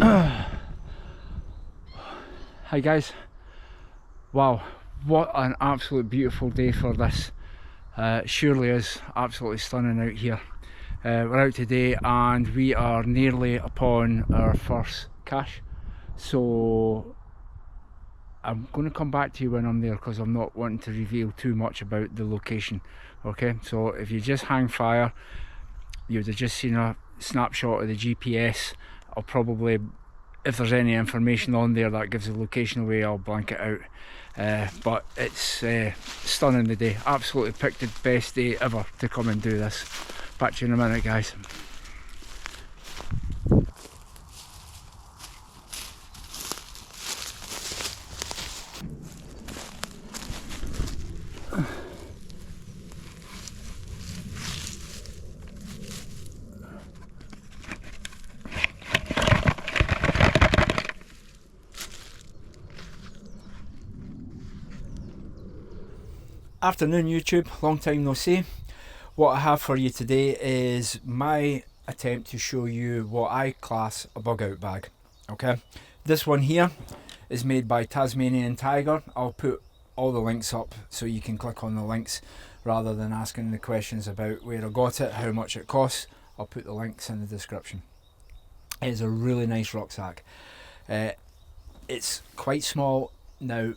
Hi guys, wow, what an absolute beautiful day for this. Surely is absolutely stunning out here. We're out today and we are nearly upon our first cache, so I'm going to come back to you when I'm there because I'm not wanting to reveal too much about the location. Okay, so if you just hang fire, you would have just seen a snapshot of the GPS. I'll probably, if there's any information on there that gives the location away, I'll blank it out. But it's stunning the day. Absolutely picked the best day ever to come and do this. Back to you in a minute, guys. Afternoon YouTube, long time no see. What I have for you today is my attempt to show you what I class a bug out bag. Okay, this one here is made by Tasmanian Tiger. I'll put all the links up so you can click on the links rather than asking the questions about where I got it, how much it costs. I'll put the links in the description. It is a really nice rucksack. It's quite small. Now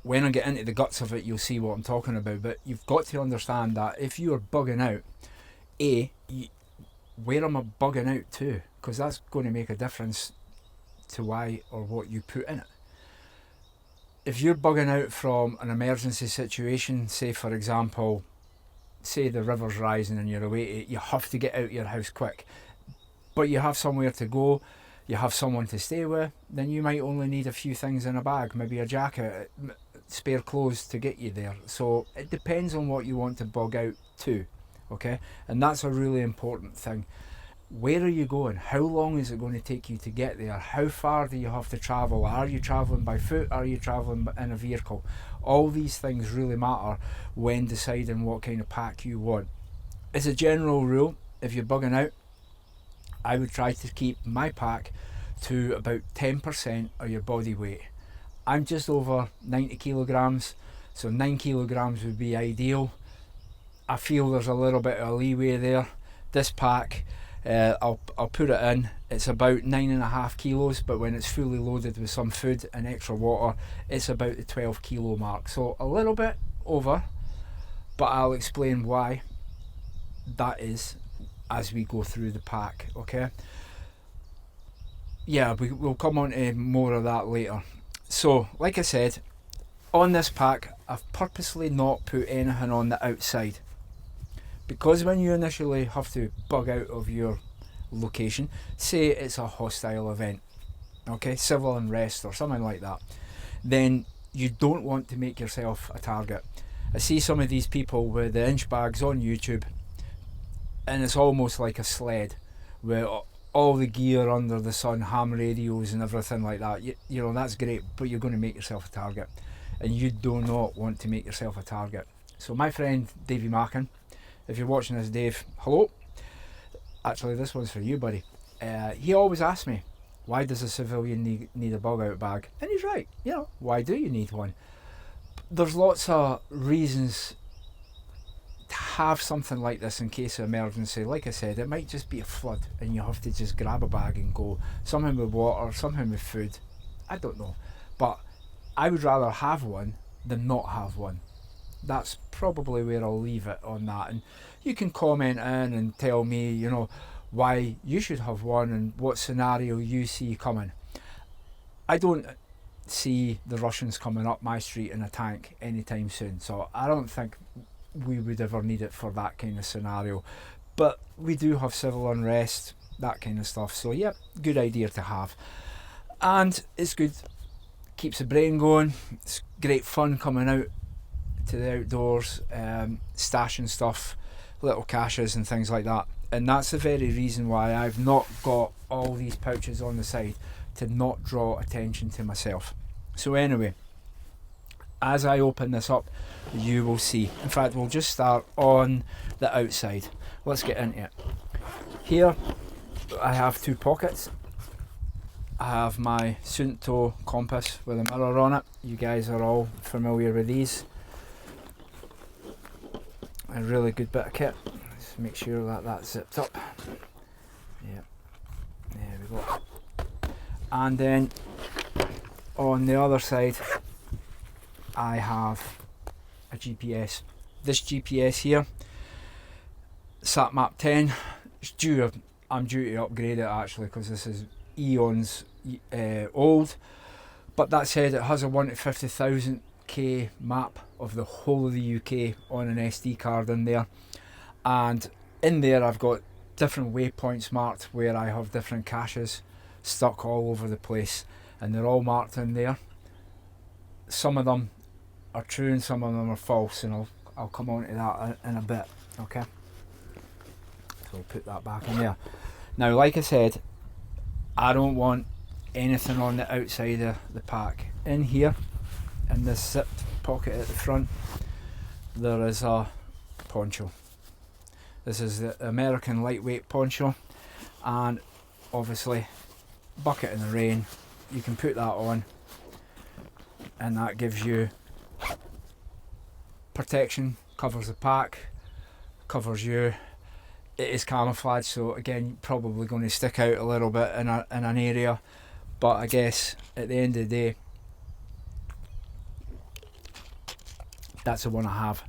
when I get into the guts of it, you'll see what I'm talking about, but you've got to understand that if you are bugging out, where am I bugging out to? Because that's going to make a difference to why or what you put in it. If you're bugging out from an emergency situation, say for example, say the river's rising and you're away to it, you have to get out of your house quick, but you have somewhere to go, you have someone to stay with, then you might only need a few things in a bag, maybe a jacket, spare clothes to get you there. So it depends on what you want to bug out to, okay? And that's a really important thing. Where are you going? How long is it going to take you to get there? How far do you have to travel? Are you travelling by foot? Are you travelling in a vehicle? All these things really matter when deciding what kind of pack you want. As a general rule, if you're bugging out, I would try to keep my pack to about 10% of your body weight. I'm just over 90 kilograms, so 9 kilograms would be ideal. I feel there's a little bit of leeway there. This pack, I'll put it in, it's about 9.5 kilos, but when it's fully loaded with some food and extra water, it's about the 12 kilo mark. So a little bit over, but I'll explain why that is as we go through the pack, okay? Yeah, we'll come on to more of that later. So, like I said, on this pack, I've purposely not put anything on the outside. Because when you initially have to bug out of your location, say it's a hostile event, okay, civil unrest or something like that, then you don't want to make yourself a target. I see some of these people with the inch bags on YouTube, and it's almost like a sled with all the gear under the sun, ham radios and everything like that. You know, that's great, but you're going to make yourself a target, and you do not want to make yourself a target. So my friend Davey Mackin, if you're watching this, Dave, hello. Actually, this one's for you, buddy. He always asks me, why does a civilian need a bug out bag? And he's right. You know, why do you need one? There's lots of reasons to have something like this in case of emergency. Like I said, it might just be a flood and you have to just grab a bag and go. Something with water, something with food, I don't know, but I would rather have one than not have one. That's probably where I'll leave it on that, and you can comment in and tell me, you know, why you should have one and what scenario you see coming. I don't see the Russians coming up my street in a tank anytime soon, so I don't think we would ever need it for that kind of scenario. But we do have civil unrest, that kind of stuff, so yeah, good idea to have. And it's good, keeps the brain going, it's great fun coming out to the outdoors, stashing stuff, little caches and things like that. And that's the very reason why I've not got all these pouches on the side, to not draw attention to myself. So anyway, as I open this up, you will see. In fact, we'll just start on the outside. Let's get into it. Here I have two pockets. I have my Sunto compass with a mirror on it. You guys are all familiar with these. A really good bit of kit. Let's make sure that that's zipped up. Yeah, there we go. And then on the other side I have a GPS. This GPS here, SatMap 10, I'm due to upgrade it actually, because this is eons old. But that said, it has a 1 to 50,000k map of the whole of the UK on an SD card in there, and in there I've got different waypoints marked where I have different caches stuck all over the place, and they're all marked in there. Some of them are true and some of them are false, and I'll come on to that in a bit. Okay, so I'll put that back in there. Now, like I said, I don't want anything on the outside of the pack. In here, in this zipped pocket at the front, there is a poncho. This is the American lightweight poncho, and obviously bucket in the rain, you can put that on and that gives you protection, covers the pack, covers you. It is camouflage, so again probably going to stick out a little bit in an area, but I guess at the end of the day that's the one I have.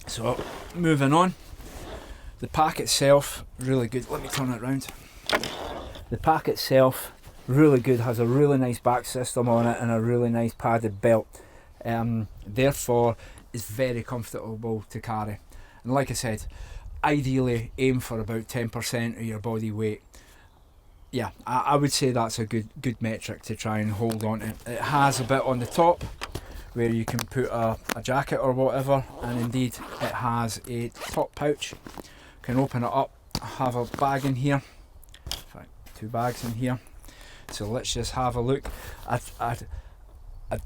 So moving on, the pack itself really good. Let me turn it around. The pack itself really good, has a really nice back system on it and a really nice padded belt, therefore is very comfortable to carry. And like I said, ideally aim for about 10% of your body weight. Yeah, I would say that's a good metric to try and hold on to. It has a bit on the top where you can put a jacket or whatever, and indeed it has a top pouch. Can open it up, have a bag in here, in fact 2 bags in here. So let's just have a look. I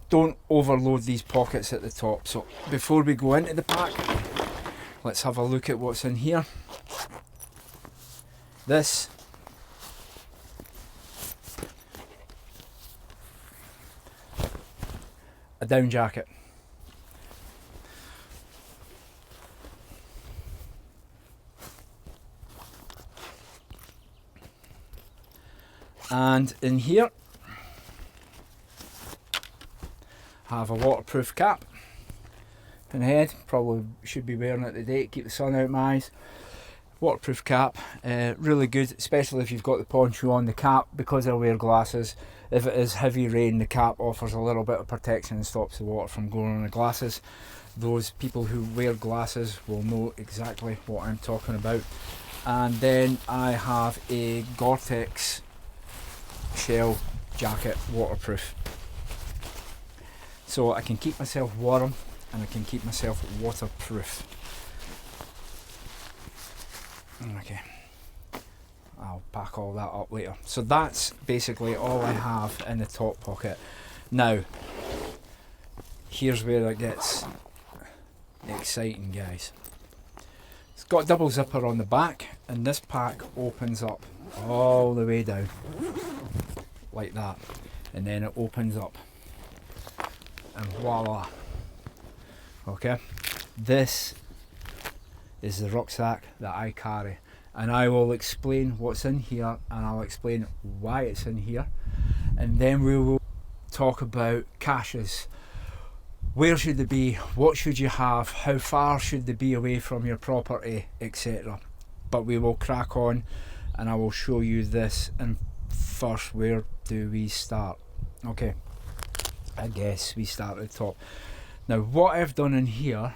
don't overload these pockets at the top, so before we go into the pack, let's have a look at what's in here. This a down jacket. And in here have a waterproof cap and head, probably should be wearing it today to keep the sun out of my eyes. Waterproof cap, really good, especially if you've got the poncho on. The cap, because I wear glasses, if it is heavy rain, the cap offers a little bit of protection and stops the water from going on the glasses. Those people who wear glasses will know exactly what I'm talking about. And then I have a Gore-Tex shell jacket, waterproof, so I can keep myself warm and I can keep myself waterproof. Okay, I'll pack all that up later. So that's basically all I have in the top pocket. Now here's where it gets exciting, guys. It's got a double zipper on the back, and this pack opens up all the way down like that, and then it opens up and voila. Okay, this is the rucksack that I carry, and I will explain what's in here and I'll explain why it's in here, and then we will talk about caches. Where should they be? What should you have? How far should they be away from your property, etc. But we will crack on and I will show you this. And first, where do we start? Okay, I guess we start at the top. Now what I've done in here,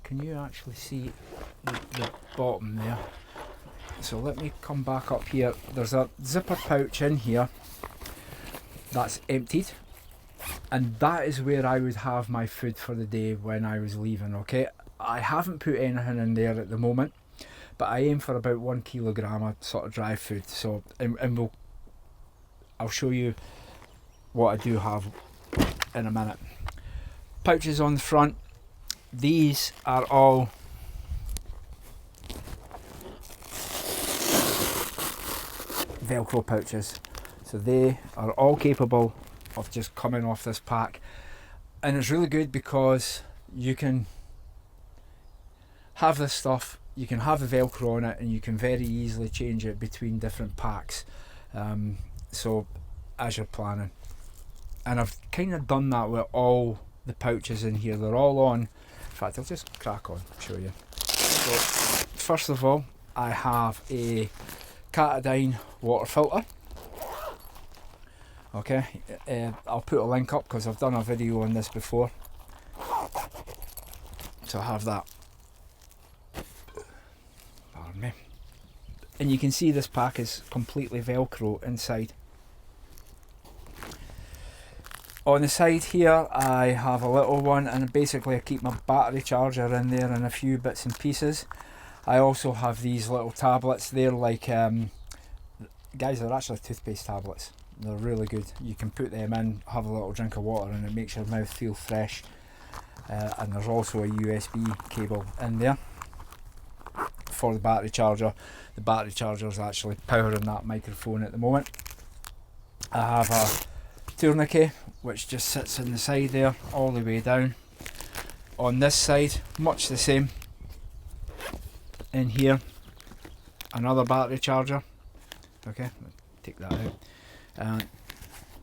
can you actually see the bottom there? So let me come back up here. There's a zipper pouch in here that's emptied, and that is where I would have my food for the day when I was leaving. Okay, I haven't put anything in there at the moment, but I aim for about 1 kilogram of sort of dry food. So and I'll show you what I do have in a minute. Pouches on the front. These are all Velcro pouches. So they are all capable of just coming off this pack, and it's really good because you can have this stuff, you can have the Velcro on it, and you can very easily change it between different packs. So as you're planning, and I've kind of done that with all the pouches in here. They're all on. In fact, I'll just crack on, show you. So first of all, I have a Catadine water filter. Okay, I'll put a link up because I've done a video on this before. So I have that. Pardon me. And you can see this pack is completely Velcro inside. On the side here I have a little one, and basically I keep my battery charger in there and a few bits and pieces. I also have these little tablets. They're like, guys, they're actually toothpaste tablets. They're really good. You can put them in, have a little drink of water, and it makes your mouth feel fresh. And there's also a USB cable in there for the battery charger. The battery charger is actually powering that microphone at the moment. I have a tourniquet which just sits in the side there all the way down. On this side, much the same. In here, another battery charger. Okay, take that out.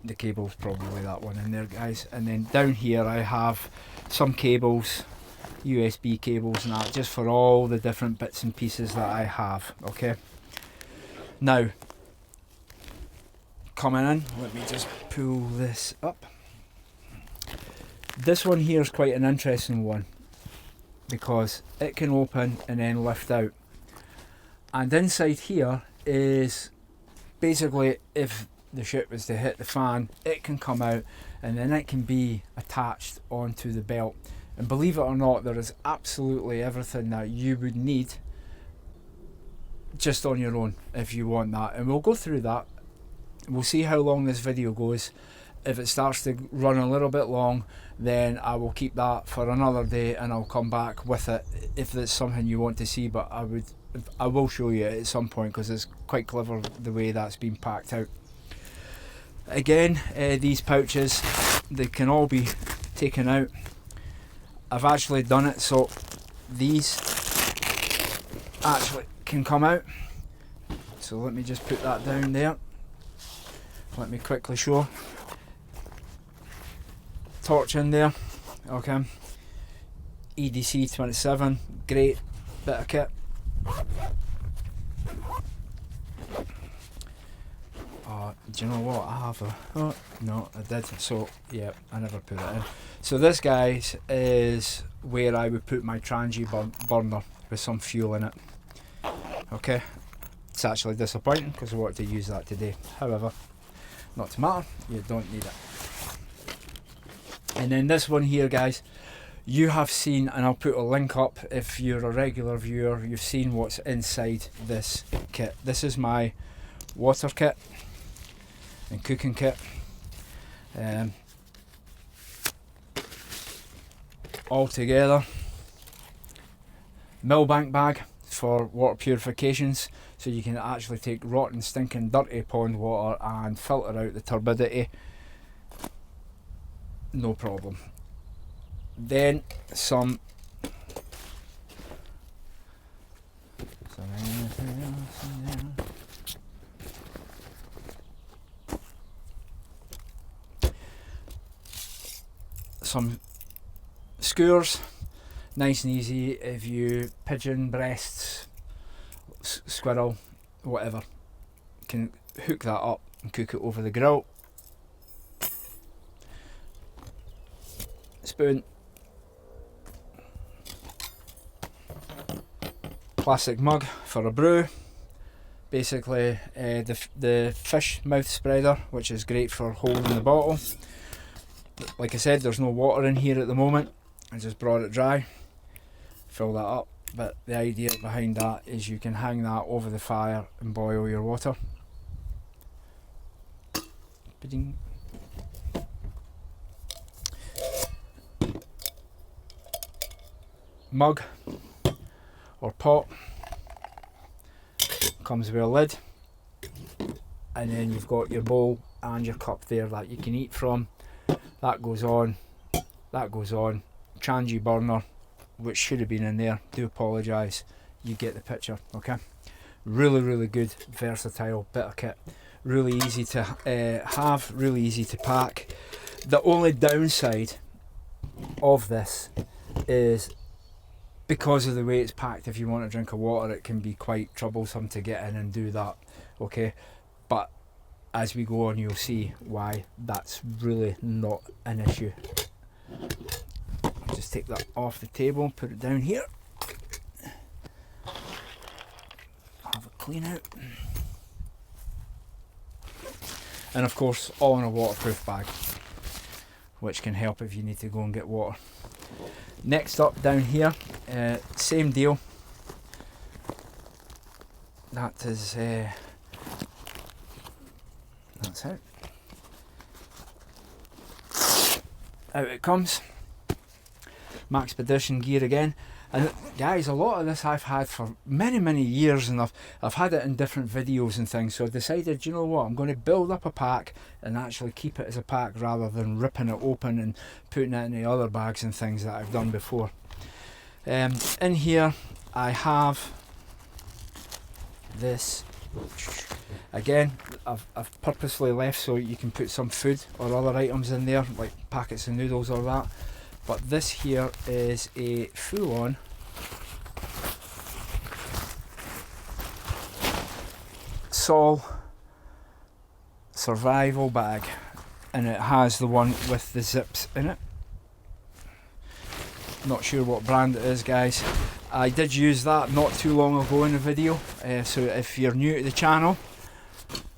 The cable's probably that one in there, guys. And then down here I have some cables, USB cables and that, just for all the different bits and pieces that I have. Okay, now coming in, let me just pull this up. This one here is quite an interesting one because it can open and then lift out, and inside here is basically, if the shit was to hit the fan, it can come out and then it can be attached onto the belt. And believe it or not, there is absolutely everything that you would need just on your own if you want that, and we'll go through that. We'll see how long this video goes. If it starts to run a little bit long, then I will keep that for another day and I'll come back with it if it's something you want to see. But I will show you it at some point because it's quite clever the way that's been packed out. Again, these pouches, they can all be taken out. I've actually done it so these actually can come out. So let me just put that down there. Let me quickly show. Torch in there. Okay, EDC 27, great bit of kit. Do you know what, I have a, oh no I did, so yeah, I never put it in. So this, guys, is where I would put my Trangy burner with some fuel in it. Okay, it's actually disappointing because I wanted to use that today, however, not to matter, you don't need it. And then this one here, guys, you have seen, and I'll put a link up if you're a regular viewer, you've seen what's inside this kit. This is my water kit and cooking kit. All together. Millbank bag for water purifications, so you can actually take rotten, stinking, dirty pond water and filter out the turbidity. No problem. Then some skewers, nice and easy. If you pigeon breasts, squirrel, whatever, can hook that up and cook it over the grill. Spoon, plastic mug for a brew, basically the fish mouth spreader, which is great for holding the bottle. Like I said, there's no water in here at the moment, I just brought it dry, fill that up, but the idea behind that is you can hang that over the fire and boil your water. Ba-ding. Mug or pot, comes with a lid, and then you've got your bowl and your cup there that you can eat from. That goes on, that goes on. Changi burner, which should have been in there, do apologise, you get the picture. Okay, really good, versatile bit of kit, really easy to have, really easy to pack. The only downside of this is because of the way it's packed. If you want a drink of water, it can be quite troublesome to get in and do that. Okay, but as we go on, you'll see why that's really not an issue. I'll just take that off the table, put it down here, have a clean out, and of course all in a waterproof bag, which can help if you need to go and get water. Next up down here, same deal. That is that's it. Out it comes. Maxpedition gear again. And guys, a lot of this I've had for many years, and I've had it in different videos and things, so I decided, you know what, I'm going to build up a pack and actually keep it as a pack rather than ripping it open and putting it in the other bags and things that I've done before. In here I have this. Again, I've purposely left so you can put some food or other items in there, like packets of noodles or that. But this here is a full-on Sol survival bag, and it has the one with the zips in it. Not sure what brand it is, guys. I did use that not too long ago in a video, so if you're new to the channel,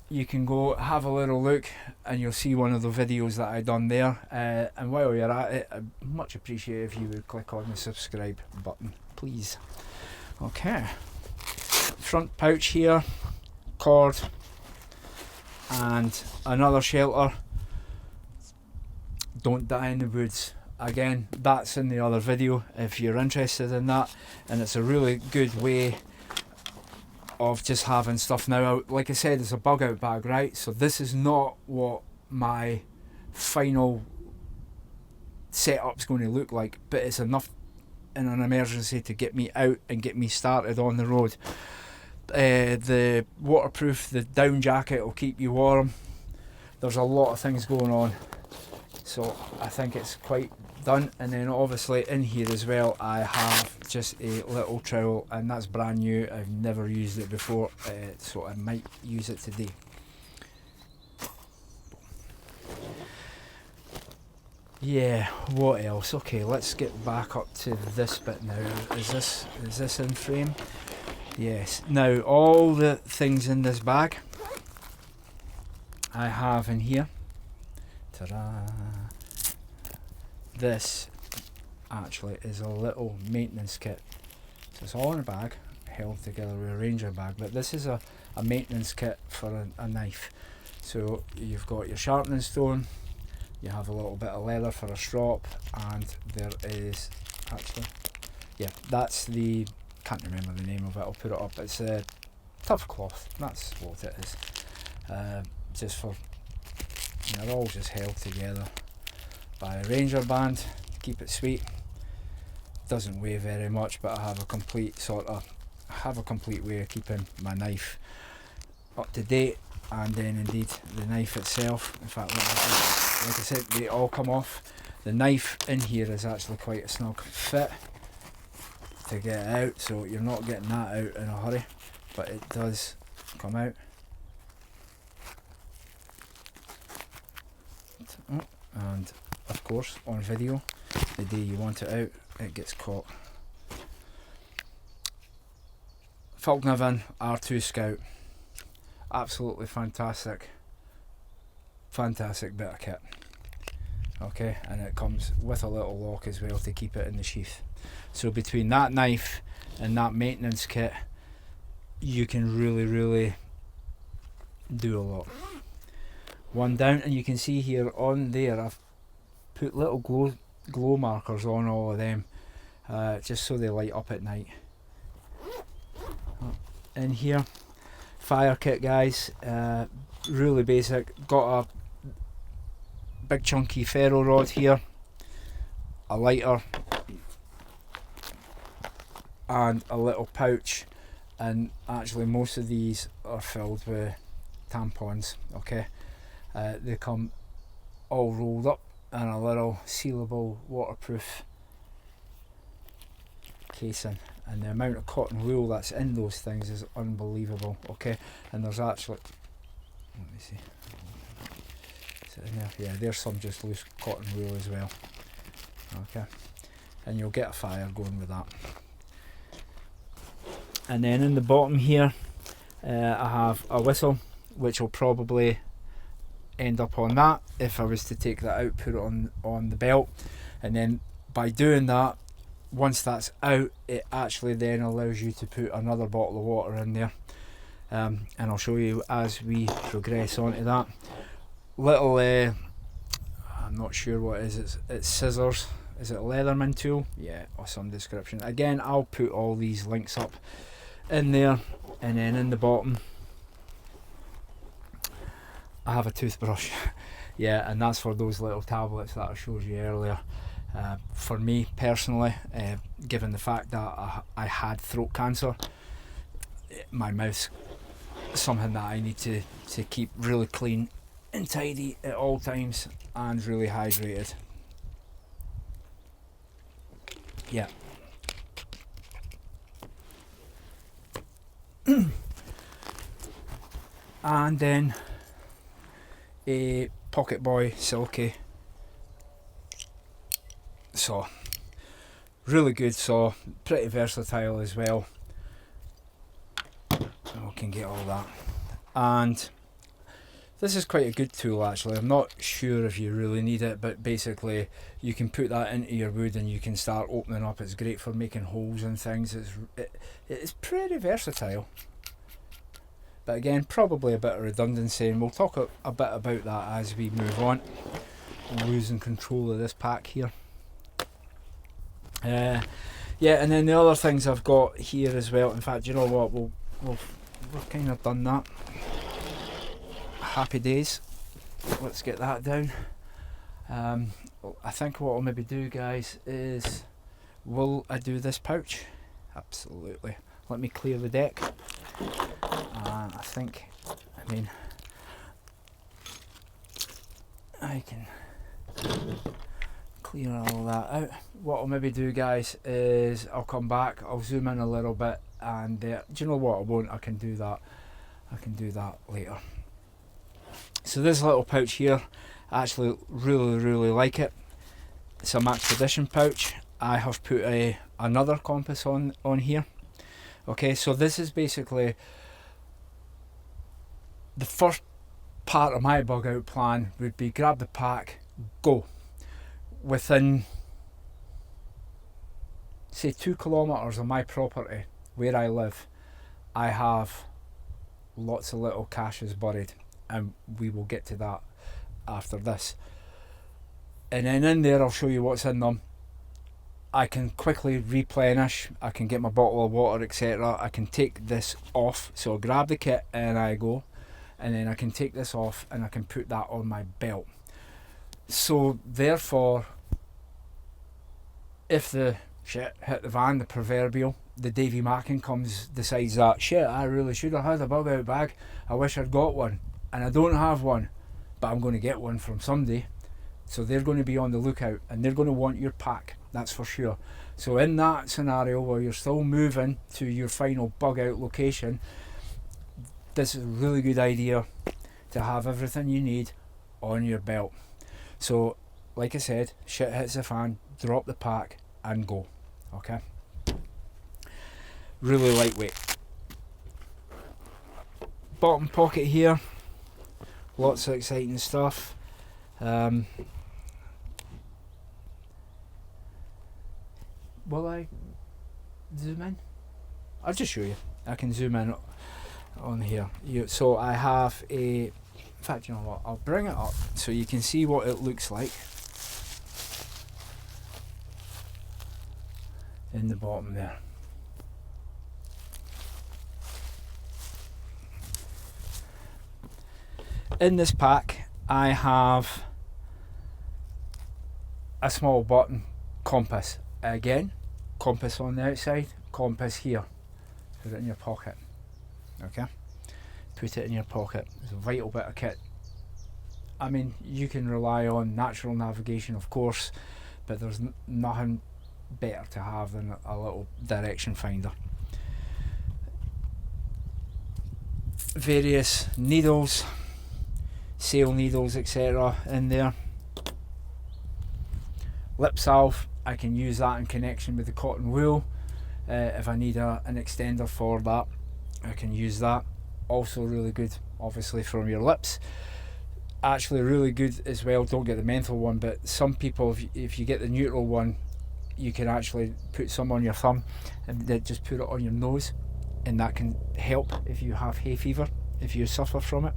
you can go have a little look and you'll see one of the videos that I done there. And while you're at it, I'd much appreciate if you would click on the subscribe button, please. Okay, front pouch here, cord, and another shelter. Don't die in the woods. Again, that's in the other video if you're interested in that, and it's a really good way of just having stuff. Now, like I said, it's a bug out bag, right? So this is not what my final setup's going to look like, but it's enough in an emergency to get me out and get me started on the road. The waterproof, the down jacket will keep you warm. There's a lot of things going on, so I think it's quite done. And then obviously in here as well I have just a little trowel, and that's brand new. I've never used it before, so I might use it today. Yeah, what else? Okay, let's get back up to this bit now. Is this in frame? Yes. Now all the things in this bag I have in here. Ta-da! This actually is a little maintenance kit. So it's all in a bag, held together with a Ranger bag, but this is a maintenance kit for a knife. So you've got your sharpening stone, you have a little bit of leather for a strop, and there is actually, yeah, that's the, can't remember the name of it, I'll put it up, it's a tough cloth, that's what it is. Just for, they're all just held together by a Ranger band, keep it sweet. Doesn't weigh very much, but I have a complete way of keeping my knife up to date, and then indeed the knife itself. In fact, like I said, they all come off. The knife in here is actually quite a snug fit to get out, so you're not getting that out in a hurry, but it does come out. And of course on video, the day you want it out, it gets caught. Falknervin R2 Scout, absolutely fantastic bit of kit. Okay, and it comes with a little lock as well to keep it in the sheath. So between that knife and that maintenance kit, you can really do a lot. One down, and you can see here on there I've put little glow markers on all of them, just so they light up at night. In here, fire kit, guys. really basic. Got a big chunky ferro rod here, a lighter, and a little pouch. And actually most of these are filled with tampons. Okay, they come all rolled up in a little sealable waterproof casing, and the amount of cotton wool that's in those things is unbelievable. Okay, and there's actually, let me see, is it in there? Yeah, there's some just loose cotton wool as well. Okay, and you'll get a fire going with that. And then in the bottom here, I have a whistle, which will probably end up on that if I was to take that out, put it on the belt. And then by doing that, once that's out, it actually then allows you to put another bottle of water in there. And I'll show you as we progress onto that. Little, I'm not sure what it is, it's scissors. Is it a Leatherman tool? Yeah, or some description. Again, I'll put all these links up in there. And then in the bottom, I have a toothbrush. Yeah, and that's for those little tablets that I showed you earlier. For me personally, given the fact that I had throat cancer, my mouth's something that I need to keep really clean and tidy at all times, and really hydrated. Yeah. And then a Pocket Boy Silky saw. Really good saw, pretty versatile as well. We can get all that. And this is quite a good tool actually. I'm not sure if you really need it, but basically you can put that into your wood and you can start opening up. It's great for making holes and things. It's pretty versatile. But again, probably a bit of redundancy, and we'll talk a bit about that as we move on. I'm losing control of this pack here. Yeah, and then the other things I've got here as well. In fact, you know what? We've kind of done that. Happy days. Let's get that down. I think what I'll maybe do, guys, is will I do this pouch? Absolutely. Let me clear the deck. I think, I mean, I can clear all that out. What I'll maybe do, guys, is I'll come back, I'll zoom in a little bit, and do you know what? I won't. I can do that later. So this little pouch here, I actually really like it. It's a Max Edition pouch. I have put another compass on here. Okay, so this is basically the first part of my bug out plan would be grab the pack, go. Within, say, 2 kilometers of my property where I live, I have lots of little caches buried, and we will get to that after this. And then in there I'll show you what's in them. I can quickly replenish, I can get my bottle of water, etc. I can take this off, so I grab the kit and I go, and then I can take this off and I can put that on my belt. So therefore, if the shit hit the van, the proverbial, the Davy Mackin decides that, shit, I really should have had a bug out bag, I wish I'd got one, and I don't have one, but I'm going to get one from somebody. So they're going to be on the lookout, and they're going to want your pack, that's for sure. So in that scenario where you're still moving to your final bug out location, this is a really good idea to have everything you need on your belt. So like I said, shit hits the fan, drop the pack and go. Okay, really lightweight. Bottom pocket here, lots of exciting stuff. Will I zoom in? I'll just show you. I can zoom in on here. So I have in fact, you know what, I'll bring it up so you can see what it looks like in the bottom there. In this pack I have a small button compass. Again, compass on the outside, compass here. Put it in your pocket. Okay? Put it in your pocket. It's a vital bit of kit. I mean, you can rely on natural navigation, of course, but there's nothing better to have than a little direction finder. Various needles, sail needles, etc. in there. Lip salve, I can use that in connection with the cotton wool. If I need an extender for that, I can use that. Also really good, obviously, from your lips. Actually really good as well, don't get the menthol one, but some people, if you get the neutral one, you can actually put some on your thumb and then just put it on your nose, and that can help if you have hay fever, if you suffer from it.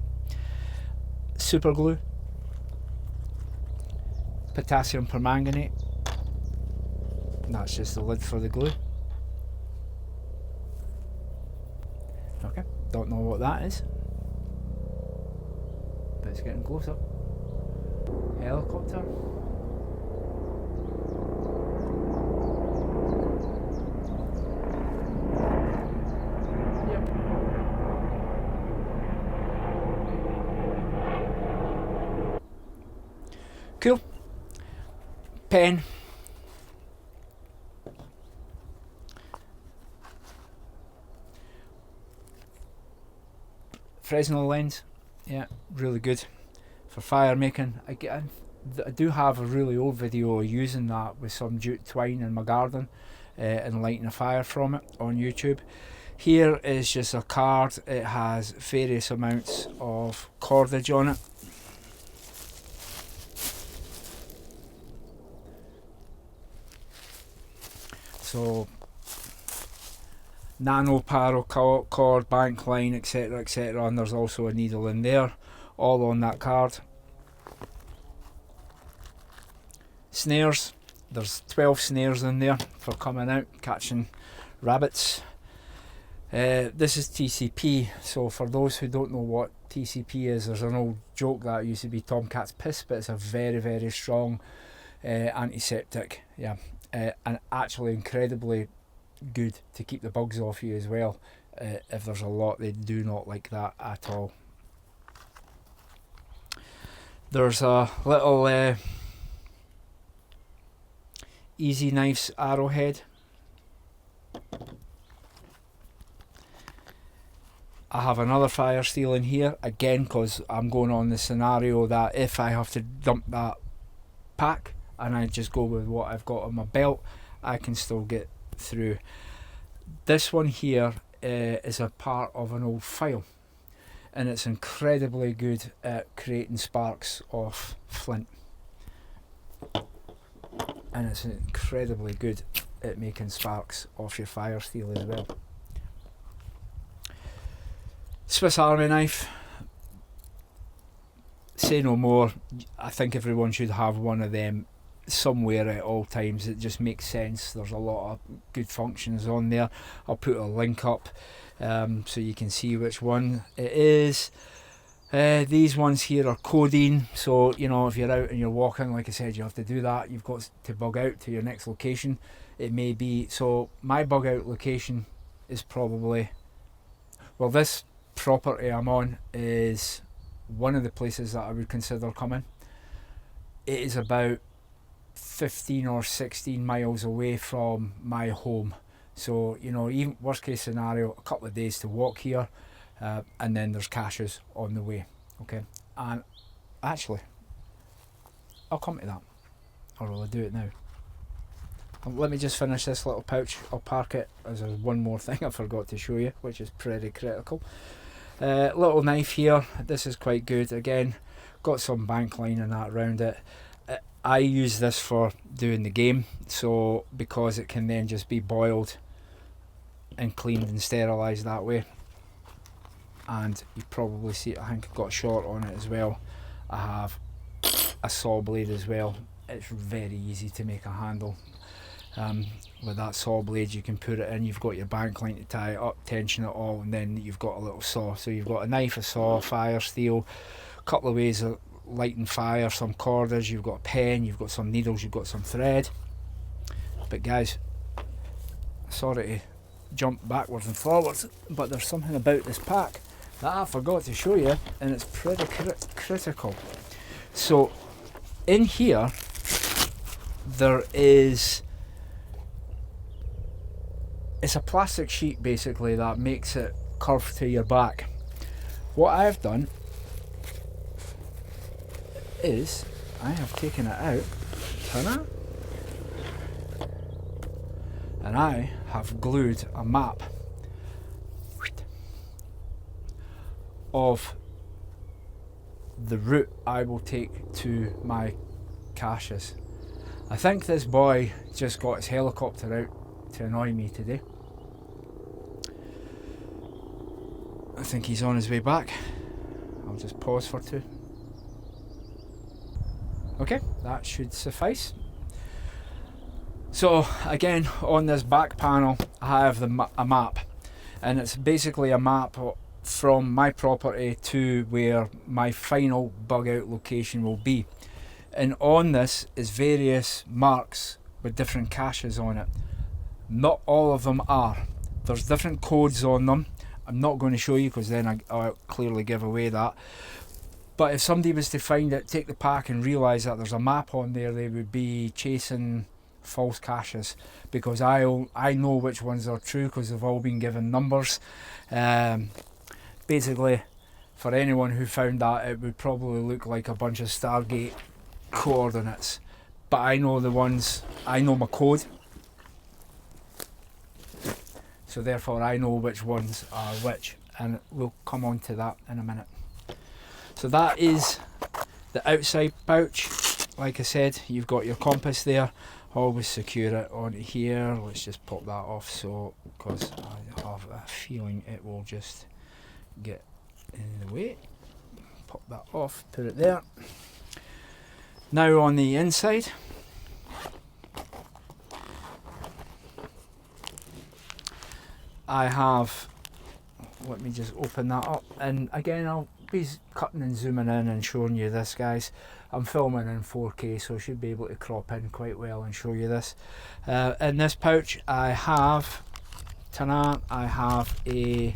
Super glue, potassium permanganate, that's just the lid for the glue. Okay, don't know what that is, but it's getting closer. Helicopter. Yep. Cool. Pen. Fresnel lens, yeah, really good for fire making. Again, I do have a really old video using that with some jute twine in my garden and lighting a fire from it on YouTube. Here is just a card. It has various amounts of cordage on it. So nano paracord, bank line, etc, etc, and there's also a needle in there, all on that card. Snares, there's 12 snares in there for coming out, catching rabbits. This is TCP, so for those who don't know what TCP is, there's an old joke that used to be Tomcat's piss, but it's a very, very strong antiseptic, yeah, and actually incredibly good to keep the bugs off you as well. If there's a lot, they do not like that at all. There's a little Easy Knifes arrowhead. I have another fire steel in here again because I'm going on the scenario that if I have to dump that pack and I just go with what I've got on my belt, I can still get through. This one here is a part of an old file, and it's incredibly good at creating sparks off flint, and it's incredibly good at making sparks off your fire steel as well. Swiss Army knife, say no more. I think everyone should have one of them somewhere at all times. It just makes sense. There's a lot of good functions on there. I'll put a link up so you can see which one it is. These ones here are codeine, so you know, if you're out and you're walking, like I said, you have to do that. You've got to bug out to your next location. It may be, so my bug out location is probably, well, this property I'm on is one of the places that I would consider coming. It is about 15 or 16 miles away from my home, so you know, even worst case scenario, a couple of days to walk here, and then there's caches on the way. Okay, and actually I'll come to that, or will I do it now? Let me just finish this little pouch. I'll park it, as there's one more thing I forgot to show you, which is pretty critical. Little knife here, this is quite good. Again, got some bank line and that around it. I use this for doing the game, so because it can then just be boiled and cleaned and sterilised that way. And you probably see, I think I've got a short on it as well. I have a saw blade as well. It's very easy to make a handle. With that saw blade, you can put it in, you've got your bank line to tie it up, tension it all, and then you've got a little saw. So you've got a knife, a saw, fire steel, couple of ways of lighting fire, some cordage, you've got a pen, you've got some needles, you've got some thread. But guys, sorry to jump backwards and forwards, but there's something about this pack that I forgot to show you, and it's pretty critical. So in here there is, it's a plastic sheet basically that makes it curve to your back. What I've done is I have taken it out, ta-da, and I have glued a map of the route I will take to my caches. I think this boy just got his helicopter out to annoy me today. I think he's on his way back. I'll just pause for 2. Okay, that should suffice. So again, on this back panel I have a map, and it's basically a map from my property to where my final bug out location will be. And on this is various marks with different caches on it. Not all of them are. There's different codes on them. I'm not going to show you because then I'll clearly give away that. But if somebody was to find it, take the pack and realise that there's a map on there, they would be chasing false caches, because I know which ones are true because they've all been given numbers. Basically, for anyone who found that, it would probably look like a bunch of Stargate coordinates. But I know the ones, I know my code, so therefore I know which ones are which, and we'll come on to that in a minute. So that is the outside pouch. Like I said, you've got your compass there. Always secure it onto here. Let's just pop that off, so because I have a feeling it will just get in the way. Pop that off, put it there. Now on the inside, I have, let me just open that up, and again I'll be cutting and zooming in and showing you this, guys. I'm filming in 4K, so I should be able to crop in quite well and show you this. In this pouch I have, I have a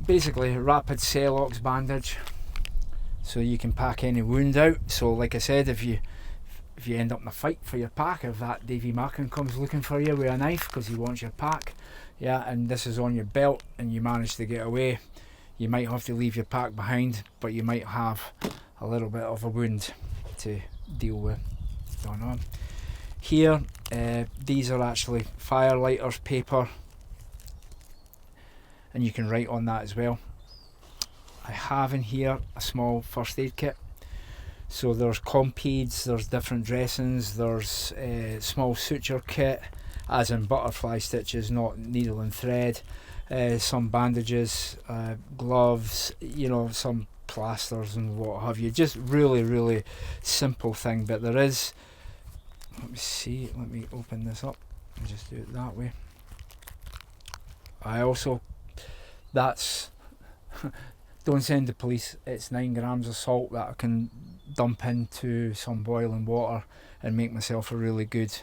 basically rapid Celox bandage, so you can pack any wound out. So like I said, if you end up in a fight for your pack, if that Davy Mackin comes looking for you with a knife because he wants your pack, yeah, and this is on your belt and you manage to get away, you might have to leave your pack behind, but you might have a little bit of a wound to deal with. Don't know. Here, these are actually firelighters paper, and you can write on that as well. I have in here a small first aid kit. So there's compeeds, there's different dressings, there's a small suture kit, as in butterfly stitches, not needle and thread, some bandages, gloves, you know, some plasters and what have you. Just really simple thing, but there is, let me see, let me open this up and just do it that way. I also, that's don't send the police, it's 9 grams of salt that I can dump into some boiling water and make myself a really good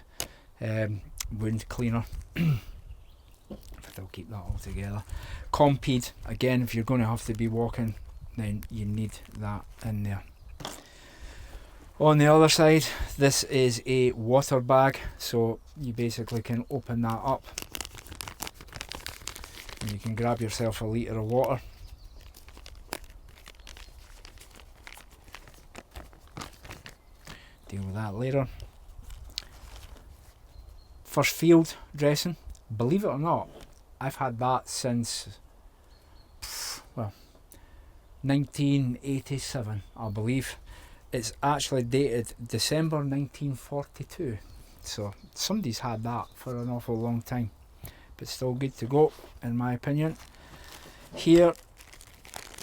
wound cleaner. But I'll keep that all together. Compeed, again, if you're going to have to be walking, then you need that in there. On the other side, this is a water bag, so you basically can open that up and you can grab yourself a litre of water. Deal with that later. First field dressing, believe it or not, I've had that since, well, 1987, I believe. It's actually dated December 1942, so somebody's had that for an awful long time, but still good to go in my opinion. Here,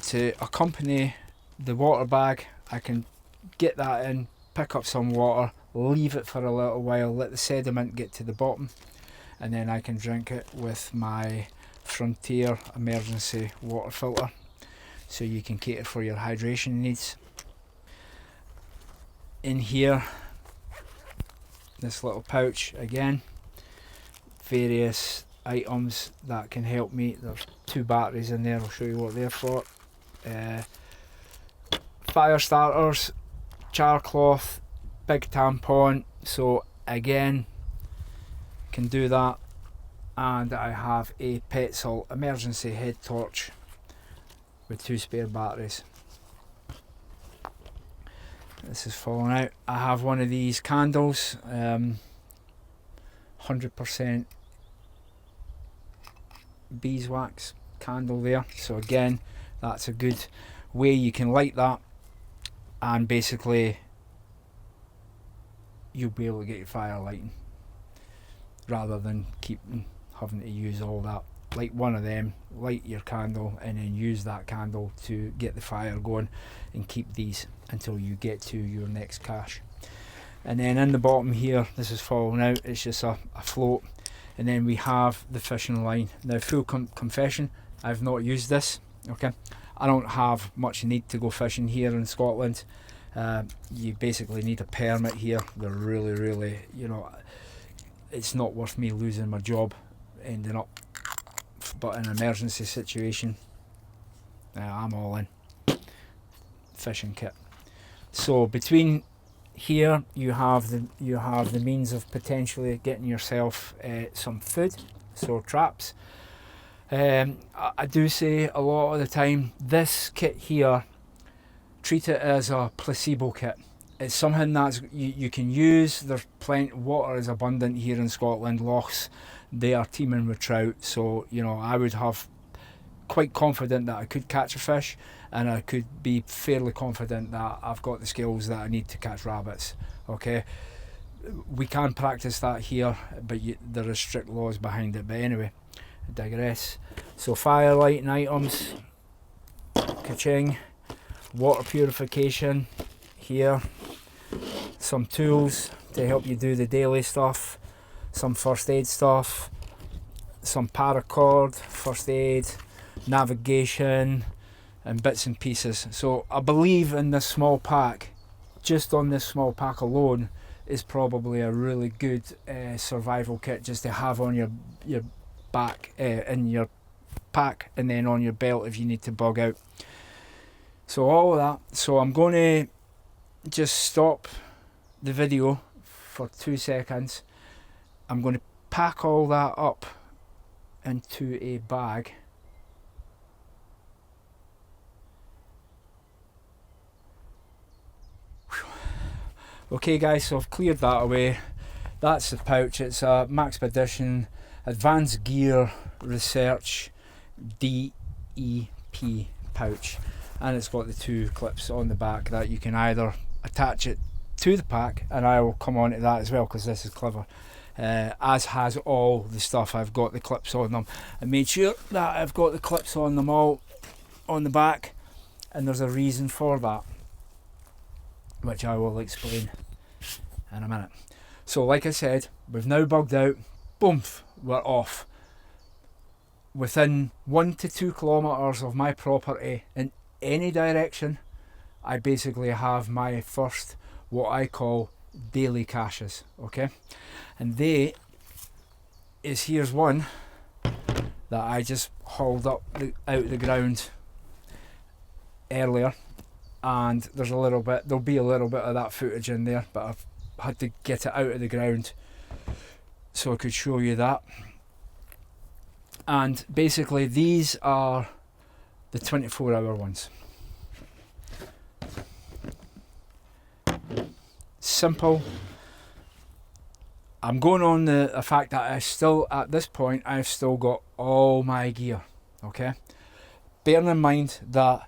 to accompany the water bag, I can get that in, pick up some water, leave it for a little while, let the sediment get to the bottom, and then I can drink it with my Frontier emergency water filter. so you can cater for your hydration needs. In here, this little pouch again, various items that can help me. There's 2 batteries in there, I'll show you what they're for. Fire starters, char cloth, big tampon, so again can do that. And I have a Petzl emergency head torch with 2 spare batteries. This is falling out. I have one of these candles, 100% beeswax candle there, so again that's a good way you can light that, and basically you'll be able to get your fire lighting rather than having to use all that. Light one of them, light your candle, and then use that candle to get the fire going, and keep these until you get to your next cache. And then in the bottom here, this is falling out, it's just a float. And then we have the fishing line. Now, full confession, I've not used this, okay? I don't have much need to go fishing here in Scotland. You basically need a permit here. They're really, you know, it's not worth me losing my job ending up, but in an emergency situation, I'm all in. Fishing kit. So between here you have the means of potentially getting yourself some food, so traps. I do say a lot of the time, this kit here, treat it as a placebo kit. It's something that you can use. There's plenty, water is abundant here in Scotland, lochs, they are teeming with trout, so you know, I would have quite confident that I could catch a fish, and I could be fairly confident that I've got the skills that I need to catch rabbits. Okay, we can practice that here, but there are strict laws behind it. But anyway, I digress. So fire lighting items, ka-ching, water purification here, some tools to help you do the daily stuff, some first aid stuff, some paracord, first aid, navigation, and bits and pieces. So I believe in this small pack, just on this small pack alone, is probably a really good survival kit just to have on your back, in your pack, and then on your belt if you need to bug out. So all of that. So I'm going to just stop the video for 2 seconds. I'm going to pack all that up into a bag. Okay guys, so I've cleared that away. That's the pouch. It's a Maxpedition Advanced Gear Research DEP pouch, and it's got the 2 clips on the back that you can either attach it to the pack, and I will come on to that as well because this is clever, as has all the stuff. I've got the clips on them. I made sure that I've got the clips on them all on the back, and there's a reason for that, which I will explain in a minute. So like I said, we've now bugged out, boom, we're off. Within 1 to 2 kilometers of my property in any direction, I basically have my first, what I call, daily caches, okay? And here's one that I just hauled up out the ground earlier, and there'll be a little bit of that footage in there, but I've had to get it out of the ground so I could show you that. And basically these are the 24-hour ones. Simple. I'm going on the fact that at this point I've still got all my gear, okay? Bearing in mind that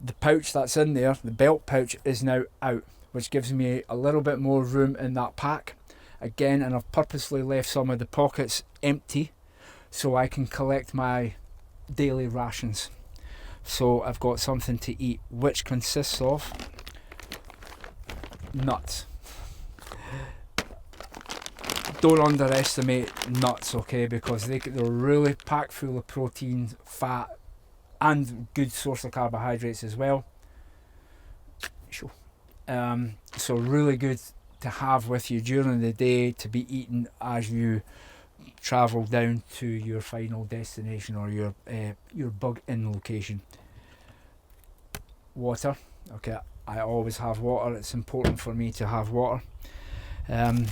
the pouch that's in there, the belt pouch, is now out, which gives me a little bit more room in that pack again, and I've purposely left some of the pockets empty so I can collect my daily rations. So I've got something to eat, which consists of nuts. Don't underestimate nuts, okay, because they're really packed full of protein, fat, and good source of carbohydrates as well. So really good to have with you during the day, to be eating as you travel down to your final destination or your bug in location. Water. Okay, I always have water. It's important for me to have water. A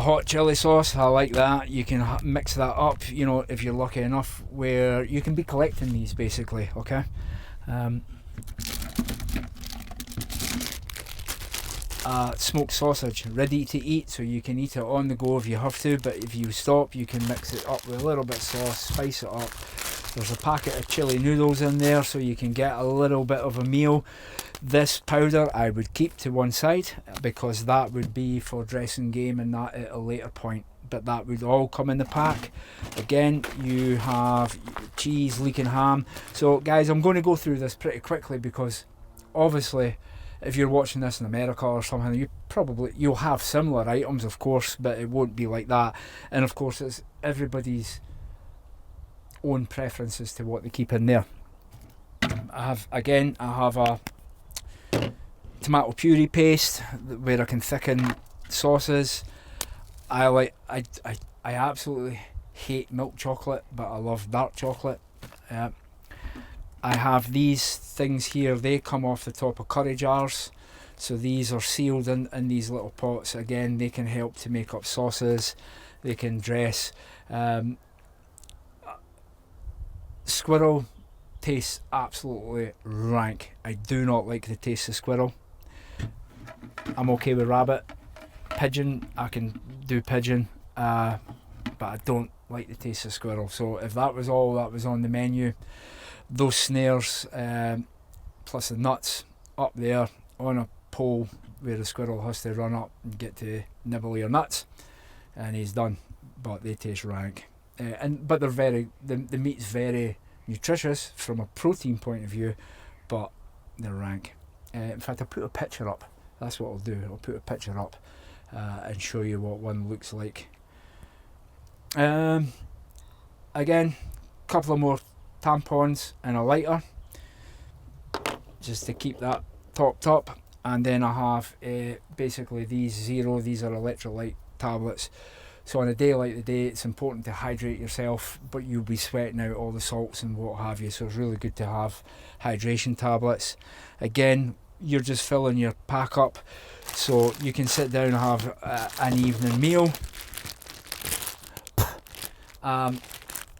hot chili sauce, I like that. You can mix that up, you know, if you're lucky enough, where you can be collecting these basically. Okay. Smoked sausage, ready to eat, so you can eat it on the go if you have to, but if you stop, you can mix it up with a little bit of sauce, spice it up. There's a packet of chili noodles in there, so you can get a little bit of a meal. This powder I would keep to one side, because that would be for dressing game and that at a later point, but that would all come in the pack. Again, you have cheese, leek and ham. So guys, I'm going to go through this pretty quickly, because obviously if you're watching this in America or something, you'll have similar items, of course, but it won't be like that. And of course, it's everybody's own preferences to what they keep in there. I have a tomato puree paste where I can thicken sauces. I absolutely hate milk chocolate, but I love dark chocolate. I have these things here, they come off the top of curry jars, so these are sealed in these little pots. Again, they can help to make up sauces, they can dress. Squirrel tastes absolutely rank. I do not like the taste of squirrel. I'm okay with rabbit. Pigeon, I can do pigeon, but I don't like the taste of squirrel. So if that was all that was on the menu, those snares plus the nuts up there on a pole where the squirrel has to run up and get to nibble your nuts, and he's done. But they taste rank, but they're the meat's very nutritious from a protein point of view, but they're rank. In fact, I'll put a picture up. That's what I'll do. I'll put a picture up and show you what one looks like. Again, a couple of more tampons and a lighter, just to keep that topped up. And then I have basically these are electrolyte tablets. So on a day like today, it's important to hydrate yourself, but you'll be sweating out all the salts and what have you, so it's really good to have hydration tablets. Again, you're just filling your pack up, so you can sit down and have an evening meal.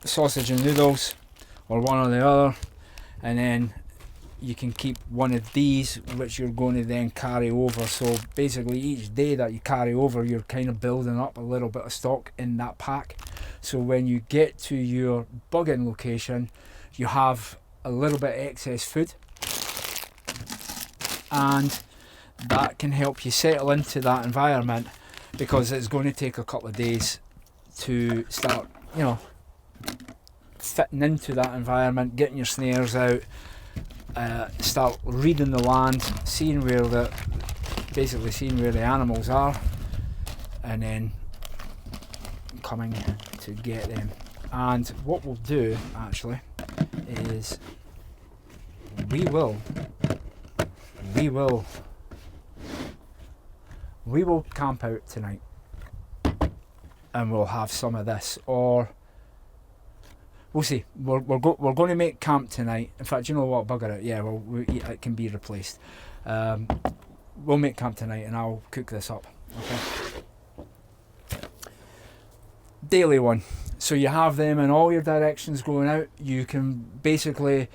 Sausage and noodles, or one or the other, and then you can keep one of these, which you're going to then carry over. So basically each day that you carry over, you're kind of building up a little bit of stock in that pack, so when you get to your bug-in location, you have a little bit of excess food, and that can help you settle into that environment, because it's going to take a couple of days to start, you know, fitting into that environment, getting your snares out, start reading the land, seeing where the animals are, and then coming to get them. And what we'll do actually is we will camp out tonight, and we'll have some of this, or we'll see. We're going to make camp tonight. In fact, you know what? Bugger it. Yeah, well, it can be replaced. We'll make camp tonight, and I'll cook this up. Okay. Daily one. So you have them in all your directions going out. You can basically,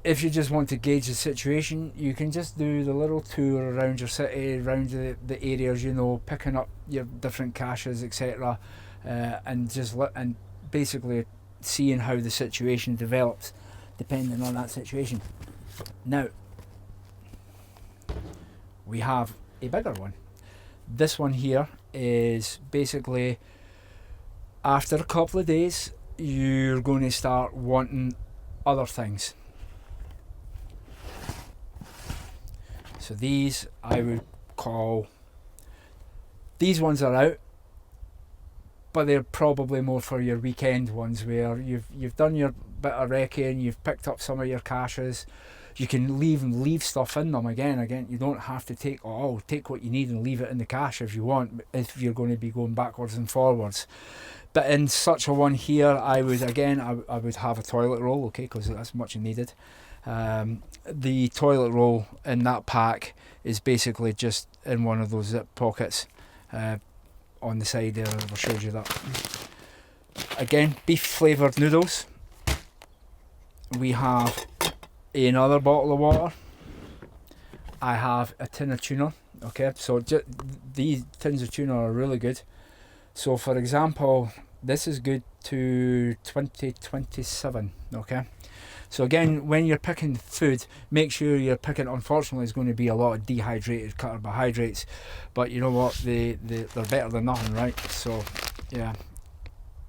if you just want to gauge the situation, you can just do the little tour around your city, around the areas, you know, picking up your different caches, etc., and basically seeing how the situation develops depending on that situation. Now we have a bigger one. This one here is basically, after a couple of days, you're going to start wanting other things. So these, I would call, these ones are out, but they're probably more for your weekend ones, where you've done your bit of wrecking, you've picked up some of your caches. You can leave stuff in them. Again, you don't have to take what you need and leave it in the cache if you want, if you're going to be going backwards and forwards. But in such a one here, I would have a toilet roll, okay, because that's much needed. The toilet roll in that pack is basically just in one of those zip pockets on the side there. I've showed you that. Again, beef flavoured noodles. We have another bottle of water. I have a tin of tuna. Okay, so these tins of tuna are really good. So for example, this is good to 2027. Okay, so again, when you're picking food, make sure you're picking, unfortunately it's going to be a lot of dehydrated carbohydrates, but you know what, they're better than nothing, right? So yeah,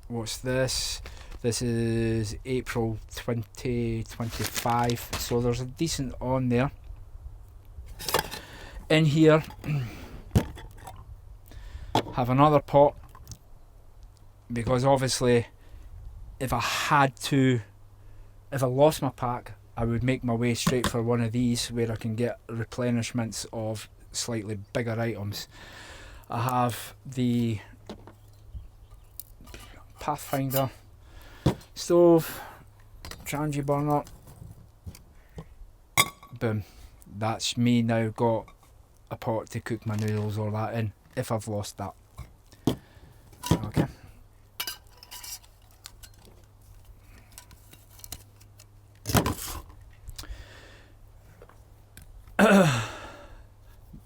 what's this? This is April 2025, so there's a decent on there. In here, have another pot, because obviously if I lost my pack, I would make my way straight for one of these where I can get replenishments of slightly bigger items. I have the Pathfinder stove, Trangy burner, boom, that's me now got a pot to cook my noodles or that in if I've lost that. Okay.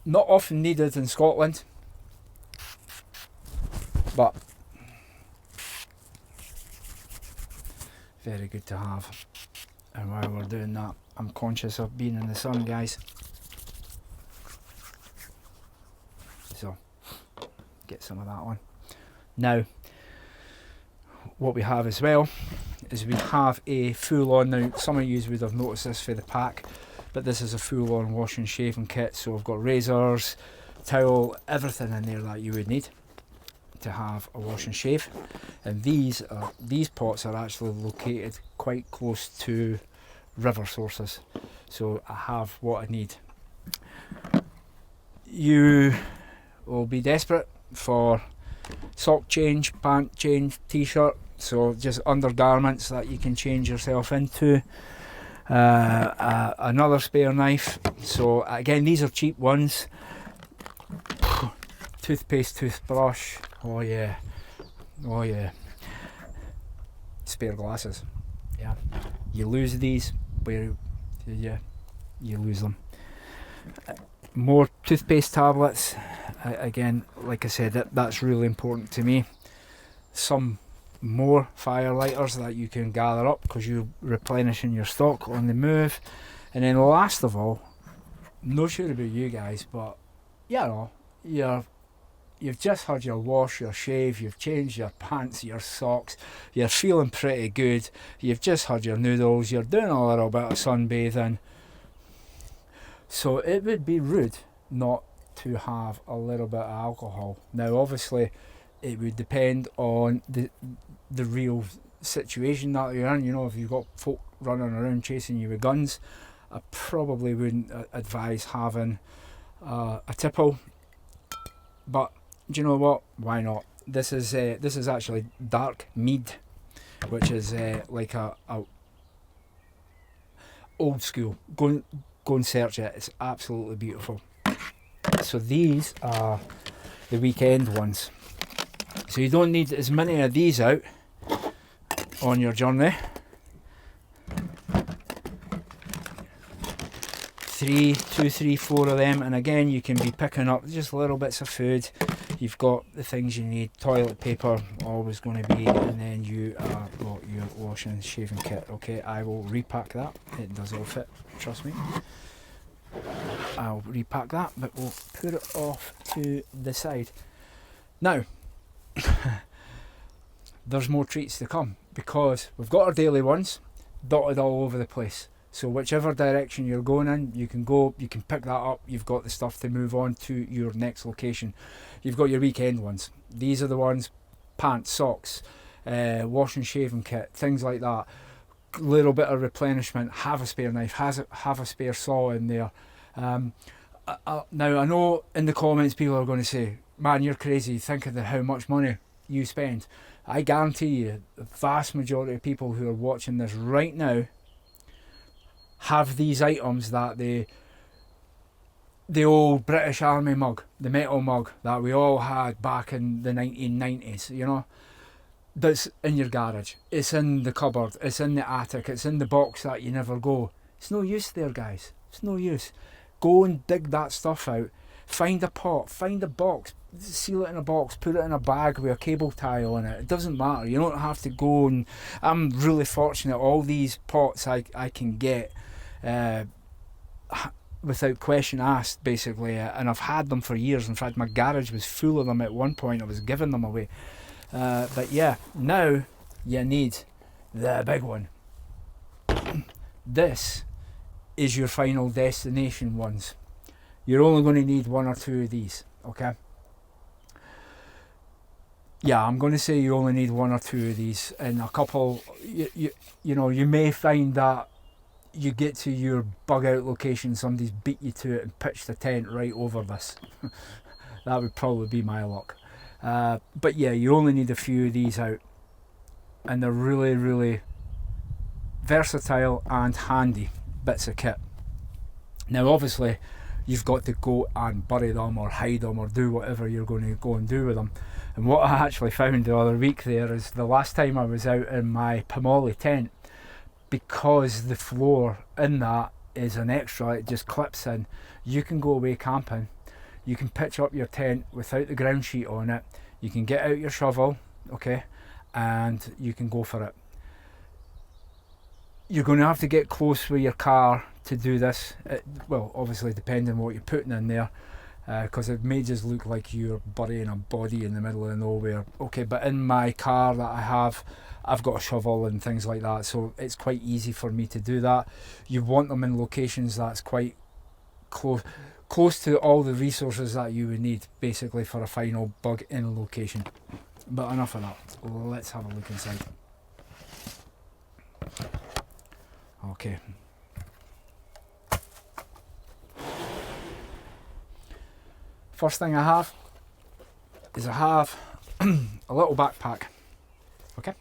Not often needed in Scotland, but very good to have. And while we're doing that, I'm conscious of being in the sun, guys, so get some of that on. Now what we have as well is we have a full-on, now some of you would have noticed this for the pack, but this is a full-on wash and shaving kit. So I've got razors, towel, everything in there that you would need to have a wash and shave. And these pots are actually located quite close to river sources, so I have what I need. You will be desperate for sock change, pant change, t-shirt, so just undergarments that you can change yourself into. Another spare knife. So again, these are cheap ones. Toothpaste, toothbrush, oh yeah, spare glasses, yeah, you lose these, you lose them. More toothpaste tablets, again, like I said, that's really important to me. Some more fire lighters that you can gather up because you're replenishing your stock on the move. And then last of all, not sure about you guys, but you know, you've just had your wash, your shave, you've changed your pants, your socks, you're feeling pretty good, you've just had your noodles, you're doing a little bit of sunbathing. So it would be rude not to have a little bit of alcohol. Now obviously it would depend on the real situation that you're in. You know, if you've got folk running around chasing you with guns, I probably wouldn't advise having a tipple. But do you know what? Why not? This is actually dark mead, which is like a old school. Go and search it. It's absolutely beautiful. So these are the weekend ones. So you don't need as many of these out on your journey. 2, 3, 4 of them, and again you can be picking up just little bits of food. You've got the things you need, toilet paper always going to be, and then you got your wash and shaving kit. Okay, I will repack that. It does all fit, trust me. I'll repack that, but we'll put it off to the side. Now, there's more treats to come because we've got our daily ones dotted all over the place. So whichever direction you're going in, you can pick that up. You've got the stuff to move on to your next location. You've got your weekend ones. These are the ones pants, socks, wash and shaving kit, things like that. Little bit of replenishment. Have a spare knife, have a spare saw in there. Now I know in the comments people are going to say, man, you're crazy, think of how much money you spend. I guarantee you the vast majority of people who are watching this right now have these items, that the old British Army mug, the metal mug that we all had back in the 1990s, you know, that's in your garage, it's in the cupboard, it's in the attic, it's in the box that you never go. It's no use there, guys. It's no use. Go and dig that stuff out. Find a pot, find a box, seal it in a box, put it in a bag with a cable tie on it. It doesn't matter. You don't have to go and... I'm really fortunate. All these pots I can get without question asked, basically, and I've had them for years. In fact, my garage was full of them at one point. I was giving them away. But yeah, now you need the big one. This is your final destination ones. You're only going to need one or two of these, okay? Yeah, I'm going to say you only need one or two of these, and a couple, you know, you may find that you get to your bug out location, somebody's beat you to it and pitched a tent right over this. That would probably be my luck. But yeah, you only need a few of these out, and they're really, really versatile and handy bits of kit. Now obviously you've got to go and bury them or hide them or do whatever you're going to go and do with them. And what I actually found the other week there is the last time I was out in my Pomoli tent, because the floor in that is an extra, it just clips in, you can go away camping, you can pitch up your tent without the ground sheet on it, you can get out your shovel, okay, and you can go for it. You're going to have to get close with your car to do this, well obviously depending on what you're putting in there, because it may just look like you're burying a body in the middle of nowhere, okay, but in my car that I have, I've got a shovel and things like that, so it's quite easy for me to do that. You want them in locations that's quite close to all the resources that you would need basically for a final bug in a location. But enough of that, let's have a look inside. Okay. First thing I have is I have a little backpack. Okay.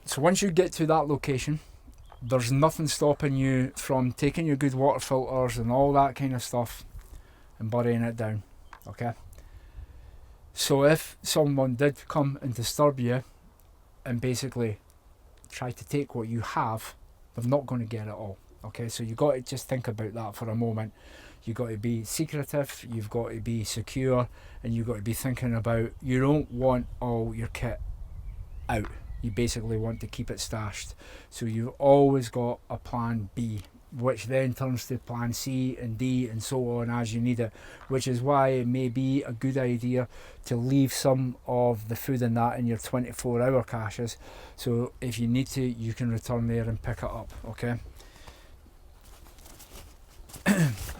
So once you get to that location, there's nothing stopping you from taking your good water filters and all that kind of stuff and burying it down. Okay. So if someone did come and disturb you and basically try to take what you have, they're not going to get it all. Okay, so you got to just think about that for a moment. You've got to be secretive, you've got to be secure, and you've got to be thinking about, you don't want all your kit out. You basically want to keep it stashed. So you've always got a plan B, which then turns to plan C and D and so on as you need it, which is why it may be a good idea to leave some of the food in that in your 24-hour caches, so if you need to, you can return there and pick it up, okay?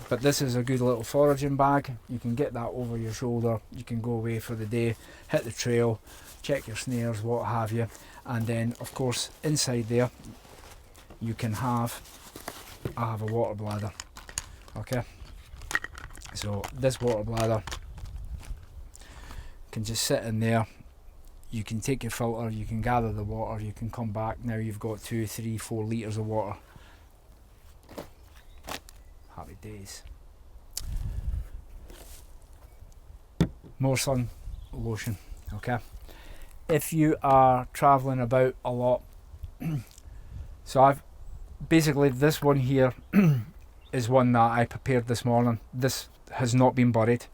But this is a good little foraging bag. You can get that over your shoulder, you can go away for the day, hit the trail, check your snares, what have you, and then of course inside there you can have, I have a water bladder. Okay, so this water bladder can just sit in there. You can take your filter, you can gather the water, you can come back. Now you've got 2, 3, 4 litres of water. Happy days. More sun lotion. Okay, if you are travelling about a lot, so I've basically, this one here is one that I prepared this morning. This has not been buried.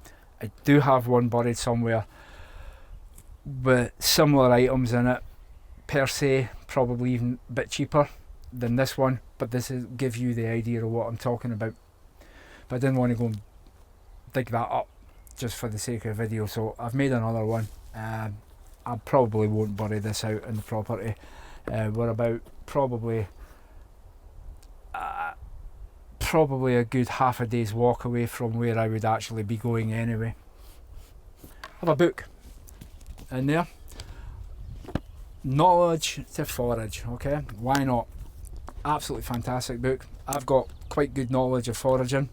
I do have one buried somewhere with similar items in it, per se, probably even a bit cheaper than this one, but this will give you the idea of what I'm talking about. But I didn't want to go and dig that up just for the sake of a video, so I've made another one. I probably won't bury this out in the property. We're about probably a good half a day's walk away from where I would actually be going anyway. I have a book. in there. Knowledge to Forage, okay? Why not? Absolutely fantastic book. I've got quite good knowledge of foraging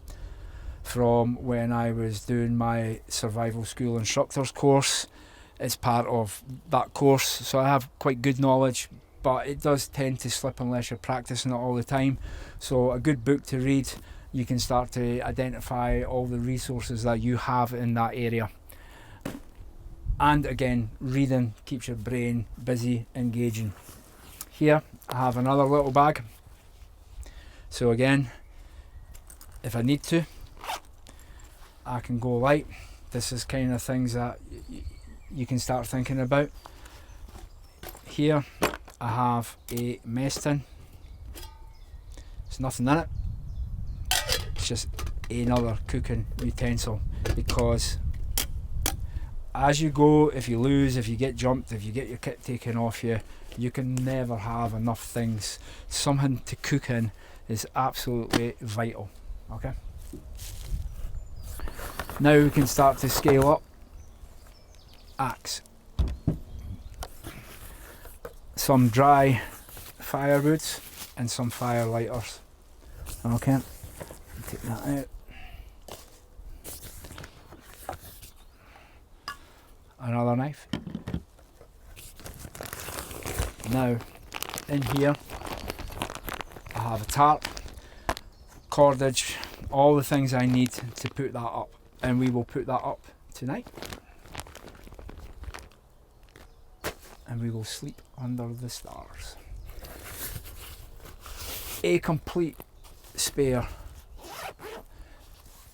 from when I was doing my survival school instructors course. It's part of that course, so I have quite good knowledge, but it does tend to slip unless you're practicing it all the time. So a good book to read, you can start to identify all the resources that you have in that area. And again, reading keeps your brain busy, engaging. Here I have another little bag. So again, if I need to, I can go light. This is kind of things that you can start thinking about. Here I have a mess tin. There's nothing in it. It's just another cooking utensil, because as you go, if you lose, if you get jumped, if you get your kit taken off you, you can never have enough things. Something to cook in is absolutely vital. Okay. Now we can start to scale up. Axe. Some dry firewoods and some fire lighters. Okay. Take that out. Another knife. Now, in here, I have a tarp, cordage, all the things I need to put that up, and we will put that up tonight. And we will sleep under the stars. A complete spare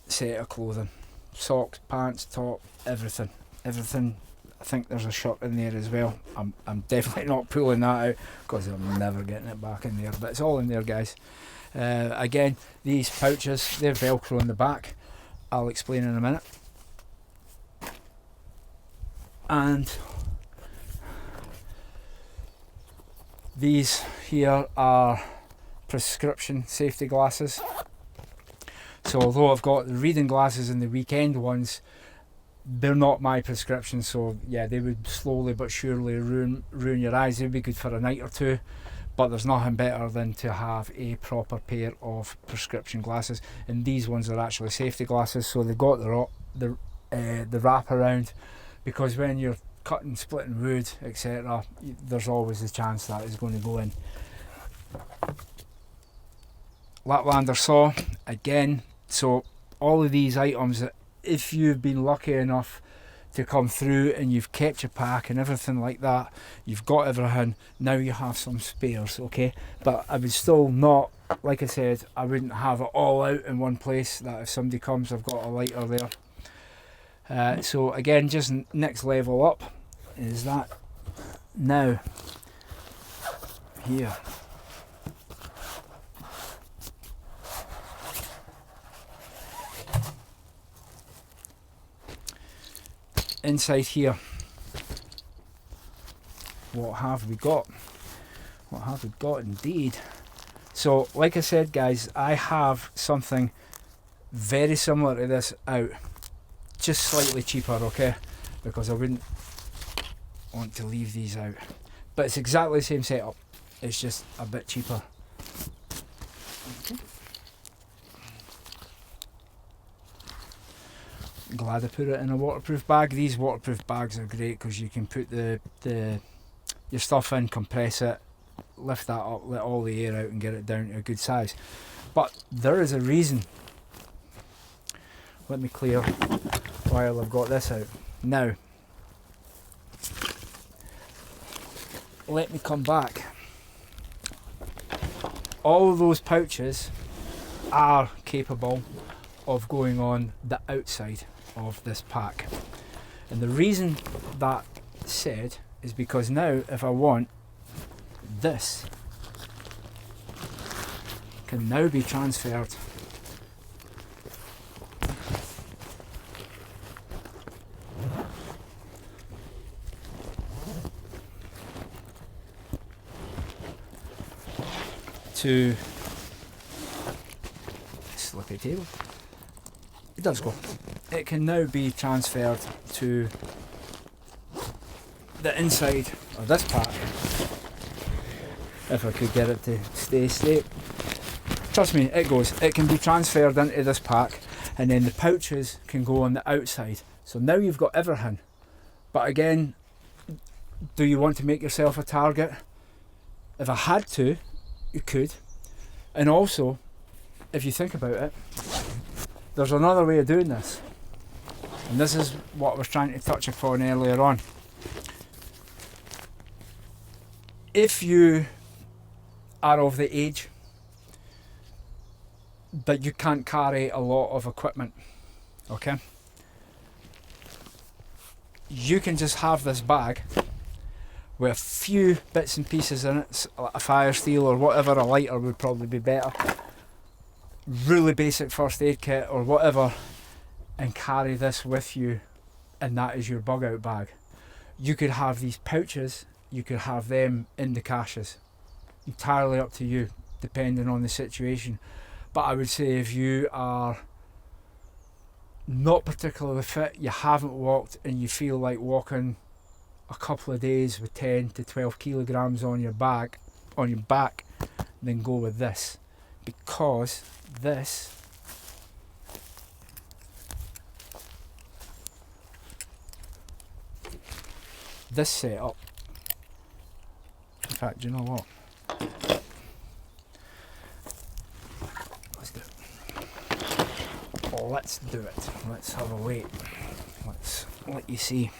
set of clothing. Socks, pants, top, everything. Everything. I think there's a shirt in there as well. I'm definitely not pulling that out because I'm never getting it back in there, but it's all in there, guys. Again, these pouches, they're Velcro in the back. I'll explain in a minute. And these here are prescription safety glasses. So although I've got the reading glasses and the weekend ones, they're not my prescription, so yeah, they would slowly but surely ruin your eyes. They'd be good for a night or two, but there's nothing better than to have a proper pair of prescription glasses. And these ones are actually safety glasses, so they've got the wrap around, because when you're cutting, splitting wood, etc., there's always the chance that it's going to go in. Laplander saw again. So all of these items, if you've been lucky enough to come through and you've kept your pack and everything like that, you've got everything, now you have some spares, okay? But I would still not, like I said, I wouldn't have it all out in one place, that if somebody comes, I've got a lighter there. So again, just next level up is that. Now, here. Inside here, what have we got? What have we got indeed? So like I said, guys, I have something very similar to this out, just slightly cheaper, okay, because I wouldn't want to leave these out, but it's exactly the same setup, it's just a bit cheaper. Okay. Glad I put it in a waterproof bag. These waterproof bags are great because you can put your stuff in, compress it, lift that up, let all the air out and get it down to a good size. But there is a reason. Let me clear while I've got this out. Now, let me come back. All of those pouches are capable of going on the outside of this pack, and the reason that said is because now if I want, this can now be transferred to slippy table. It does go. It can now be transferred to the inside of this pack, if I could get it to stay straight. Trust me, it goes. It can be transferred into this pack, and then the pouches can go on the outside. So now you've got everything. But again, do you want to make yourself a target? If I had to, you could. And also, if you think about it, there's another way of doing this. And this is what I was trying to touch upon earlier on. If you are of the age that you can't carry a lot of equipment, okay, you can just have this bag with a few bits and pieces in it, like a fire steel or whatever, a lighter would probably be better, really basic first aid kit or whatever, and carry this with you, and that is your bug out bag. You could have these pouches, you could have them in the caches, entirely up to you depending on the situation. But I would say if you are not particularly fit, you haven't walked and you feel like walking a couple of days with 10 to 12 kilograms on your back, then go with this, because this setup, in fact, do you know what? Let's do it. Let's have a wait. Let's let you see.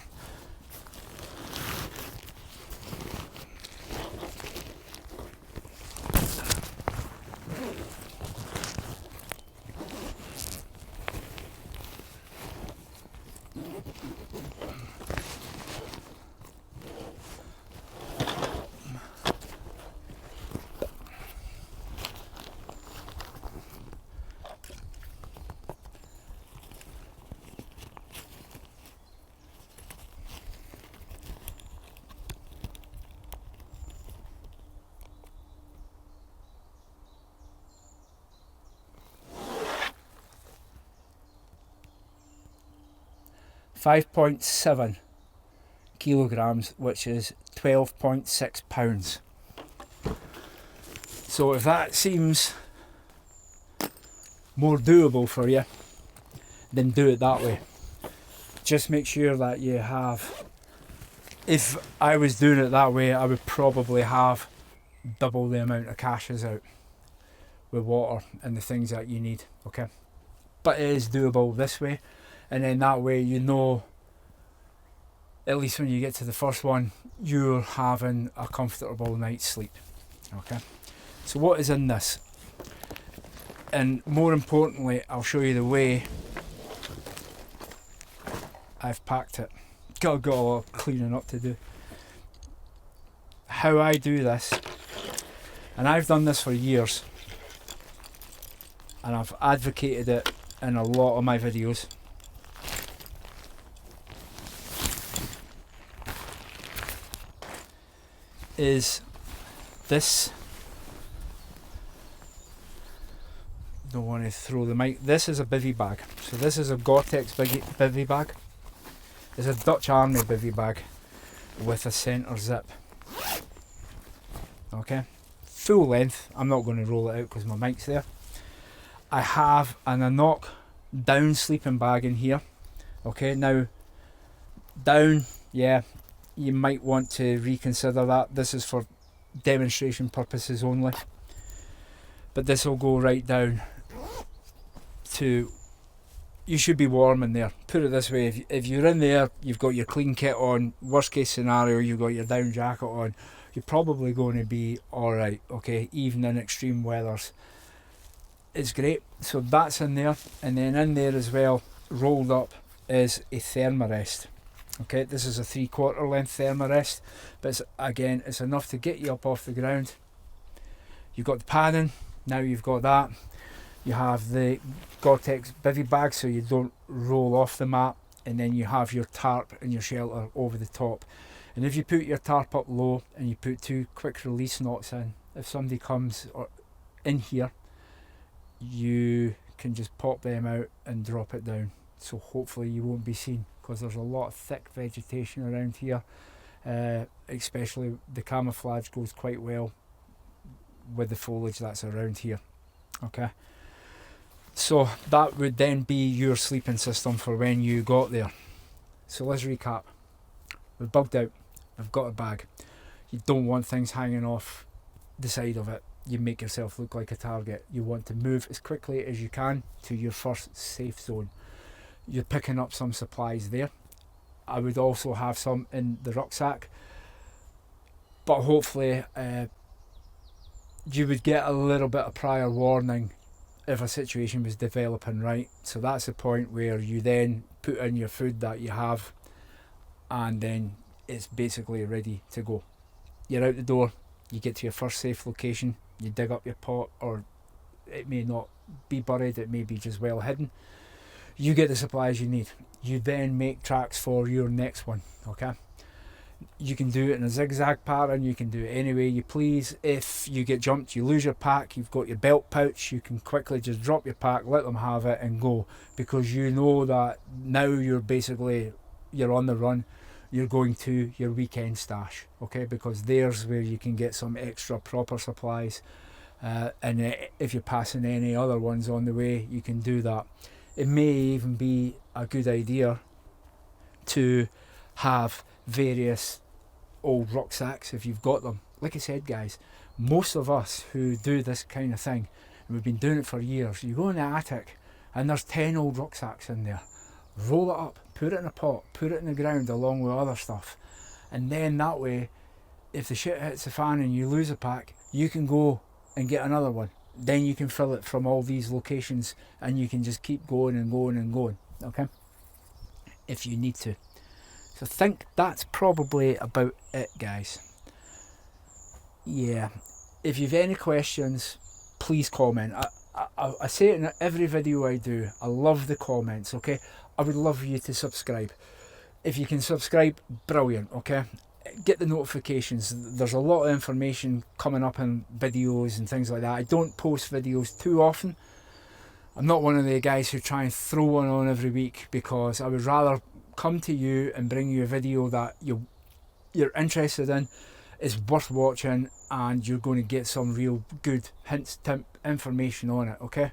£5.7 kilograms, which is 12.6 pounds. So if that seems more doable for you, then do it that way. Just make sure that you have, if I was doing it that way, I would probably have double the amount of caches out with water and the things that you need, okay? But it is doable this way. And then that way, you know, at least when you get to the first one, you're having a comfortable night's sleep. Okay. So what is in this? And more importantly, I'll show you the way I've packed it. Got a lot of cleaning up to do. How I do this, and I've done this for years, and I've advocated it in a lot of my videos. Is this, don't want to throw the mic, this is a bivy bag. So this is a Gore-Tex bivy bag. It's a Dutch Army bivy bag with a centre zip. Okay, full length. I'm not going to roll it out because my mic's there. I have an Anock down sleeping bag in here. Okay, now down, yeah, you might want to reconsider that. This is for demonstration purposes only, but this will go right down to, you should be warm in there. Put it this way, if you're in there, you've got your clean kit on, worst case scenario, you've got your down jacket on, you're probably going to be alright, okay, even in extreme weathers. It's great. So that's in there, and then in there as well, rolled up, is a thermarest. Okay, this is a 3/4 length thermarest, but it's, again, it's enough to get you up off the ground. You've got the padding, now you've got that. You have the Gore-Tex bivy bag so you don't roll off the mat, and then you have your tarp and your shelter over the top. And if you put your tarp up low and you put 2 quick release knots in, if somebody comes in here, you can just pop them out and drop it down. So hopefully you won't be seen, because there's a lot of thick vegetation around here, Especially the camouflage goes quite well with the foliage that's around here. Okay, so that would then be your sleeping system for when you got there. So let's recap. We've bugged out, we've got a bag. You don't want things hanging off the side of it. You make yourself look like a target. You want to move as quickly as you can to your first safe zone. You're picking up some supplies there. I would also have some in the rucksack, but hopefully you would get a little bit of prior warning if a situation was developing, right? So that's the point where you then put in your food that you have, and then it's basically ready to go. You're out the door, you get to your first safe location, you dig up your pot, or it may not be buried, it may be just well hidden. You get the supplies you need. You then make tracks for your next one, okay? You can do it in a zigzag pattern, you can do it any way you please. If you get jumped, you lose your pack, you've got your belt pouch, you can quickly just drop your pack, let them have it and go, because you know that now you're on the run, you're going to your weekend stash, okay? Because there's where you can get some extra proper supplies, and if you're passing any other ones on the way, you can do that. It may even be a good idea to have various old rucksacks if you've got them. Like I said, guys, most of us who do this kind of thing, and we've been doing it for years, you go in the attic and there's 10 old rucksacks in there. Roll it up, put it in a pot, put it in the ground along with other stuff, and then that way, if the shit hits the fan and you lose a pack, you can go and get another one. Then you can fill it from all these locations, and you can just keep going and going and going, okay, if you need to. So I think that's probably about it, guys. Yeah, if you've any questions, please comment. I say it in every video I do, I love the comments, okay? I would love you to subscribe. If you can subscribe, brilliant, okay? Get the notifications. There's a lot of information coming up in videos and things like that. I don't post videos too often. I'm not one of the guys who try and throw one on every week, because I would rather come to you and bring you a video that you're interested in, is worth watching, and you're going to get some real good hints, information on it, okay?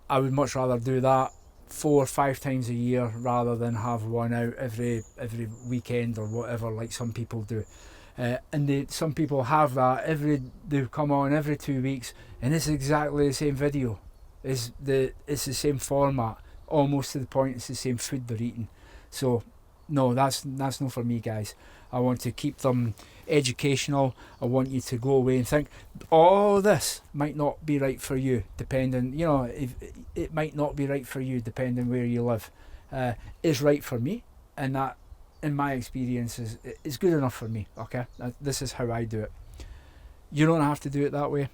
I would much rather do that 4 or 5 times a year rather than have one out every weekend or whatever, like some people do. And some people have that they come on every 2 weeks, and it's exactly the same video. It's the same format, almost to the point it's the same food they're eating. So no, that's not for me, guys. I want to keep them educational. I want you to go away and think, oh, this might not be right for you, depending, if it might not be right for you depending where you live. Is right for me, and that, in my experience, is good enough for me, okay? This is how I do it. You don't have to do it that way,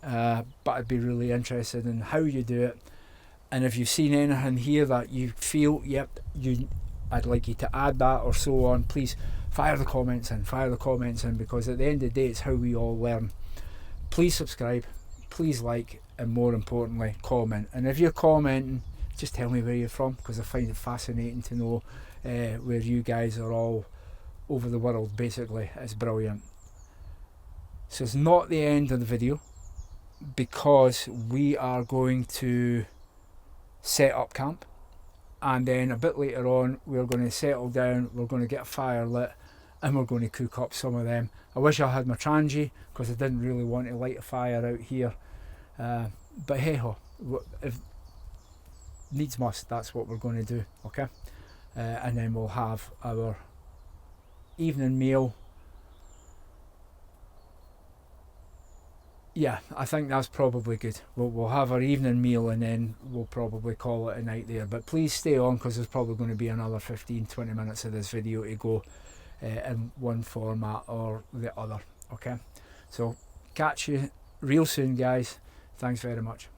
but I'd be really interested in how you do it. And if you've seen anything here that you feel, yep, I'd like you to add that or so on, please fire the comments in, because at the end of the day, it's how we all learn. Please subscribe, please like, and more importantly, comment. And if you're commenting, just tell me where you're from, because I find it fascinating to know where you guys are all over the world, basically. It's brilliant. So it's not the end of the video, because we are going to set up camp, and then a bit later on we're going to settle down, we're going to get a fire lit, and we're going to cook up some of them. I wish I had my trangy, because I didn't really want to light a fire out here, but hey ho, if needs must, that's what we're going to do, okay? And then we'll have our evening meal. Yeah, I think that's probably good. We'll have our evening meal, and then we'll probably call it a night there. But please stay on, because there's probably going to be another 15-20 minutes of this video to go in one format or the other, okay? So catch you real soon, guys. Thanks very much.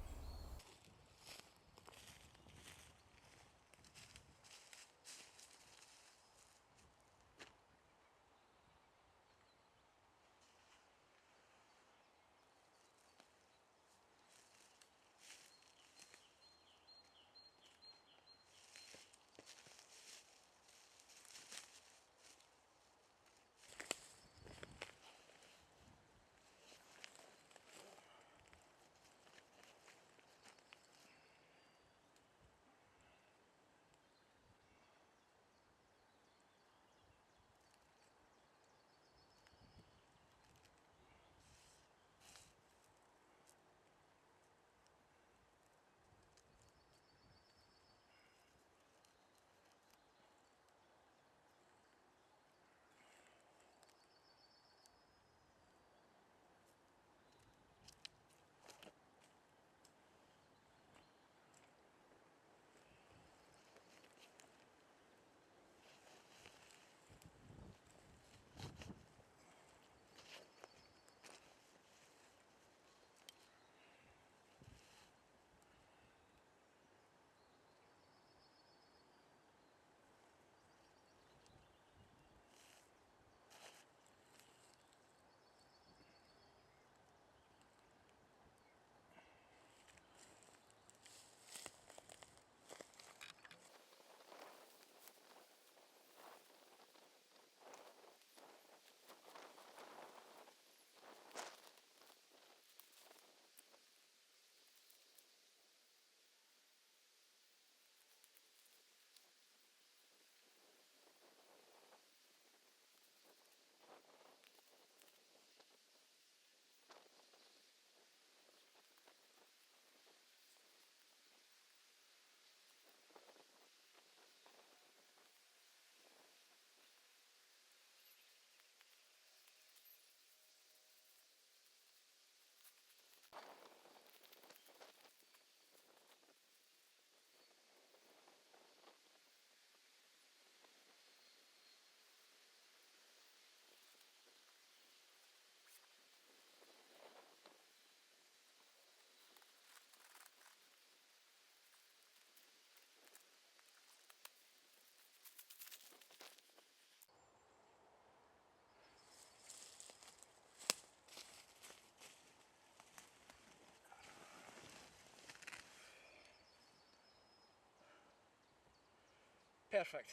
Perfect.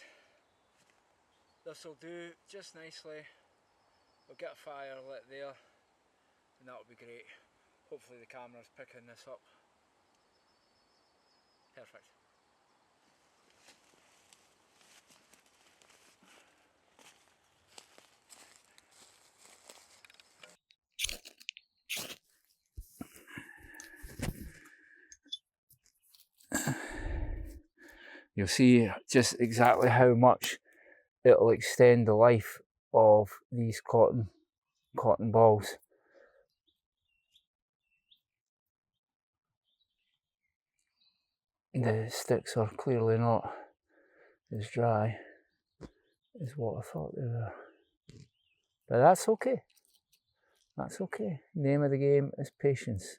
This will do just nicely. We'll get a fire lit there and that'll be great. Hopefully the camera's picking this up. Perfect. You'll see just exactly how much it'll extend the life of these cotton balls. The sticks are clearly not as dry as what I thought they were. But that's okay. That's okay. Name of the game is patience.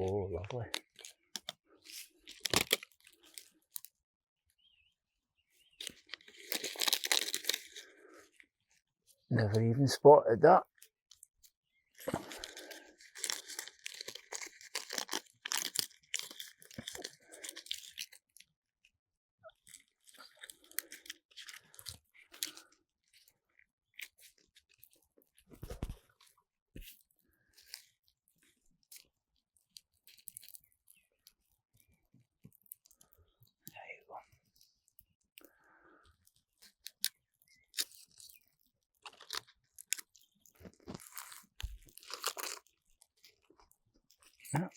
Oh, lovely. Never even spotted that. Yeah.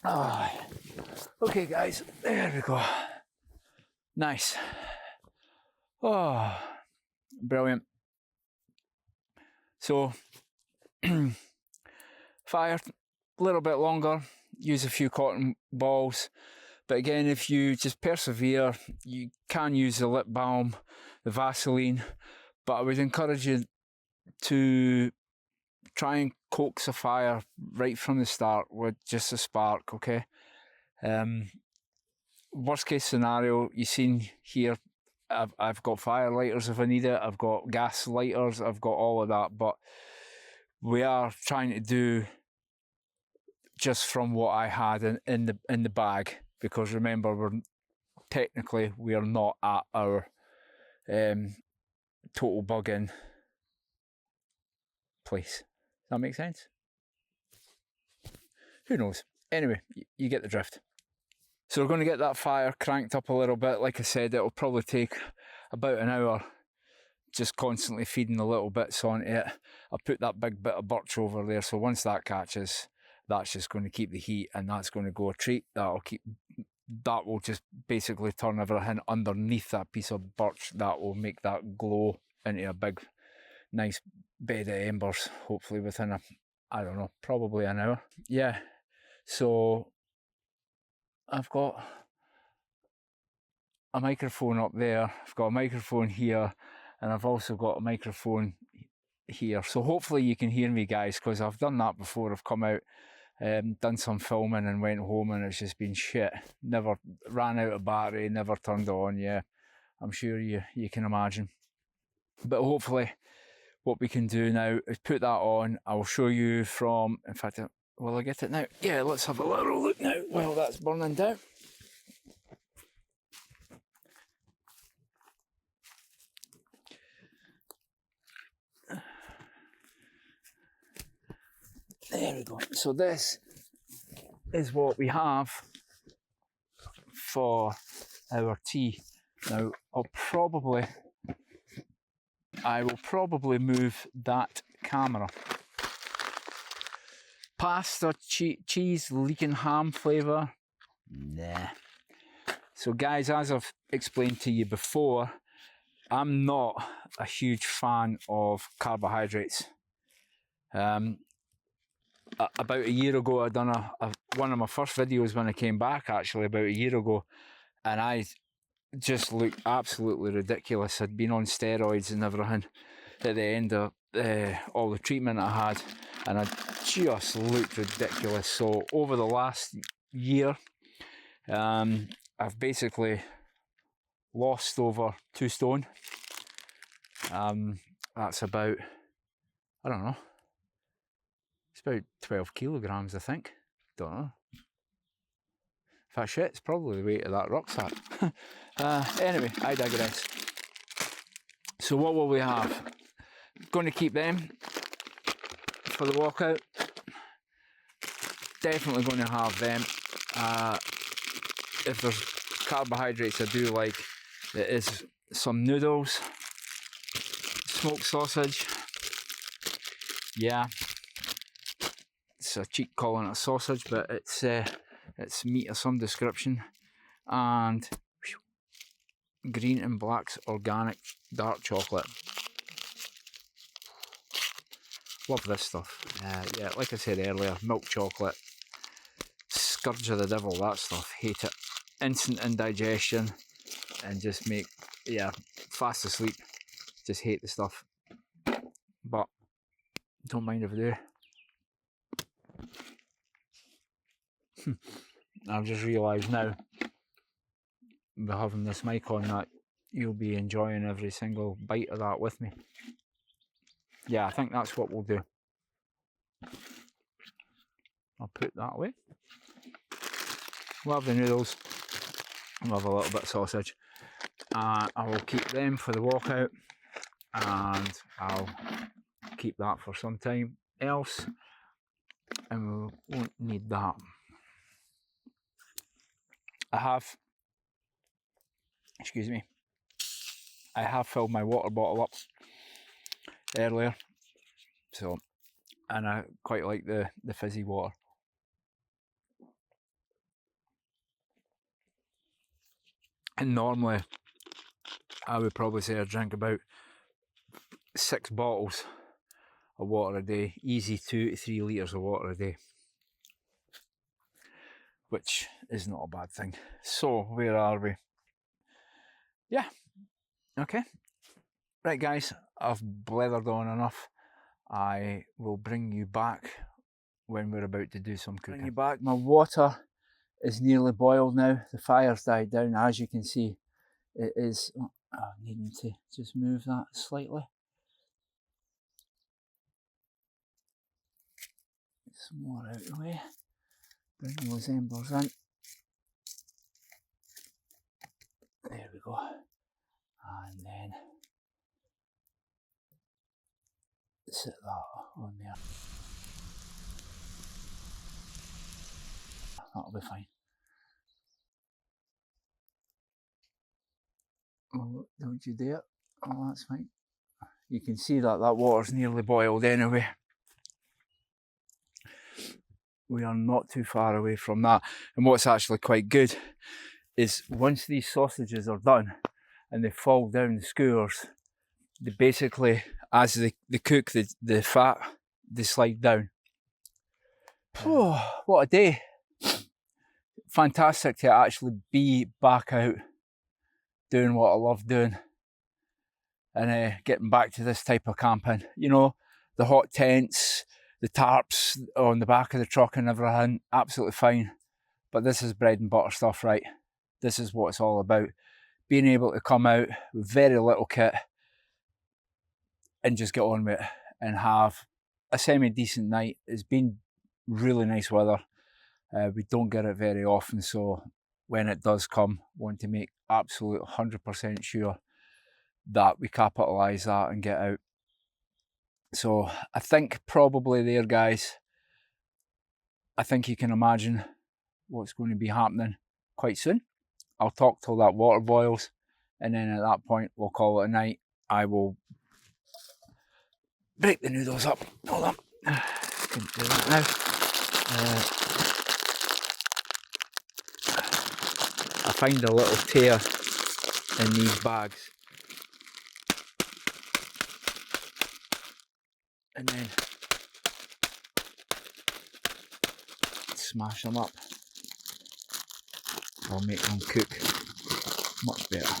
Oh, okay guys, there we go. Nice. Oh, brilliant. So, fire a little bit longer, use a few cotton balls, but again, if you just persevere, you can use the lip balm, the Vaseline, but I would encourage you to try and coax a fire right from the start with just a spark, okay? Worst case scenario, you've seen here, I've got fire lighters if I need it, I've got gas lighters, I've got all of that, but we are trying to do just from what I had in the bag, because remember, we are not at our total bug-in place. Does that make sense? Who knows? Anyway, you get the drift. So we're going to get that fire cranked up a little bit. Like I said, it'll probably take about an hour, just constantly feeding the little bits onto it. I'll put that big bit of birch over there, so once that catches, that's just going to keep the heat, and that's going to go a treat. That will just basically turn everything underneath that piece of birch. That will make that glow into a big, nice bed of embers, hopefully within I don't know, probably an hour. Yeah, so I've got a microphone up there, I've got a microphone here, and I've also got a microphone here. So hopefully you can hear me, guys, because I've done that before. I've come out, done some filming and went home and it's just been shit. Never ran out of battery, never turned on. Yeah, I'm sure you can imagine. But hopefully what we can do now is put that on. I'll show you from, in fact, will I get it now? Yeah, let's have a little look now while that's burning down. There we go. So this is what we have for our tea. Now I will probably move that camera. Pasta, cheese, leaking ham flavour? Nah. So guys, as I've explained to you before, I'm not a huge fan of carbohydrates. About a year ago, I done one of my first videos when I came back, actually, about a year ago, and I just looked absolutely ridiculous. I'd been on steroids and everything at the end of all the treatment I had, and I just looked ridiculous. So over the last year, I've basically lost over 2 stone. That's about, I don't know, it's about 12 kilograms, I think. Don't know. In fact, shit, it's probably the weight of that rucksack. Anyway, I digress. So what will we have? Going to keep them for the walkout. Definitely going to have them. If there's carbohydrates I do like, there is some noodles, smoked sausage. Yeah, it's a cheat calling it a sausage, but it's meat of some description. And Green and Black's organic dark chocolate. Love this stuff. Yeah, like I said earlier, milk chocolate, scourge of the devil, that stuff. Hate it. Instant indigestion and just make, yeah, fast asleep. Just hate the stuff. But don't mind if I do. I've just realised now, by having this mic on, that you'll be enjoying every single bite of that with me. Yeah, I think that's what we'll do. I'll put that away. We'll have the noodles. We'll have a little bit of sausage. I will keep them for the walkout, and I'll keep that for some time else, and we won't need that. I have filled my water bottle up earlier, so, and I quite like the fizzy water. And normally I would probably say I drink about 6 bottles of water a day, easy 2 to 3 litres of water a day, which is not a bad thing. So where are we? Yeah, okay, right guys, I've blethered on enough. I will bring you back when we're about to do some cooking. Bring you back. My water is nearly boiled now. The fire's died down, as you can see. It is, needing to just move that slightly. Some more out of the way. Bring those embers in. There we go. And then sit that on there. That'll be fine. Oh, don't you dare. Oh, that's fine. You can see that that water's nearly boiled anyway. We are not too far away from that. And what's actually quite good is once these sausages are done and they fall down the skewers, they basically, as they cook the fat, they slide down. Oh, what a day. Fantastic to actually be back out doing what I love doing and getting back to this type of camping. You know, the hot tents, the tarps on the back of the truck and everything, absolutely fine. But this is bread and butter stuff, right? This is what it's all about. Being able to come out with very little kit and just get on with it and have a semi-decent night. It's been really nice weather. We don't get it very often, so when it does come, want to make absolute 100% sure that we capitalise that and get out. So I think probably there, guys, I think you can imagine what's going to be happening quite soon. I'll talk till that water boils, and then at that point we'll call it a night. I will break the noodles up. Hold on. Couldn't do that now. I find a little tear in these bags. And then smash them up. I'll make them cook much better.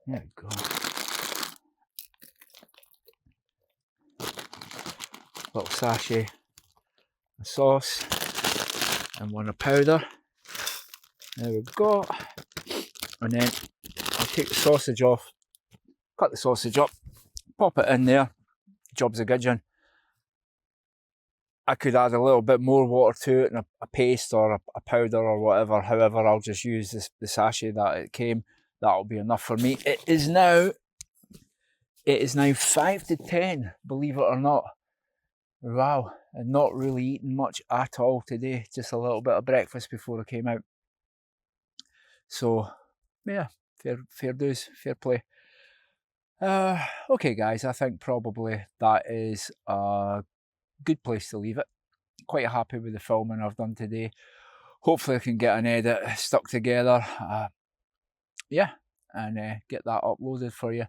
There we go. Little sachet of sauce and one of powder. There we go. And then I'll take the sausage off, cut the sausage up, pop it in there. Job's a good one. I could add a little bit more water to it and a paste or a powder or whatever. However, I'll just use the sachet that it came. That'll be enough for me. It is now 5 to 10, believe it or not. Wow, and not really eating much at all today. Just a little bit of breakfast before I came out. So, yeah, fair dues, fair play. Okay, guys, I think probably that is a good place to leave it. Quite happy with the filming I've done today. Hopefully I can get an edit stuck together. Yeah, and get that uploaded for you.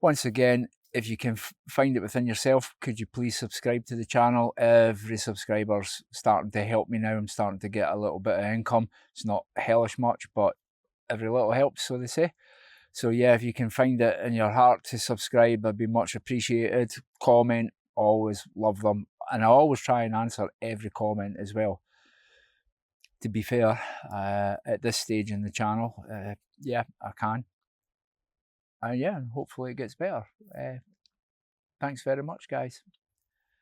Once again, if you can find it within yourself, could you please subscribe to the channel? Every subscriber's starting to help me now. I'm starting to get a little bit of income. It's not hellish much, but every little helps, so they say. So yeah, if you can find it in your heart to subscribe, that'd be much appreciated. Comment, always love them. And I always try and answer every comment as well. To be fair, at this stage in the channel, yeah, I can. And yeah, hopefully it gets better. Thanks very much, guys.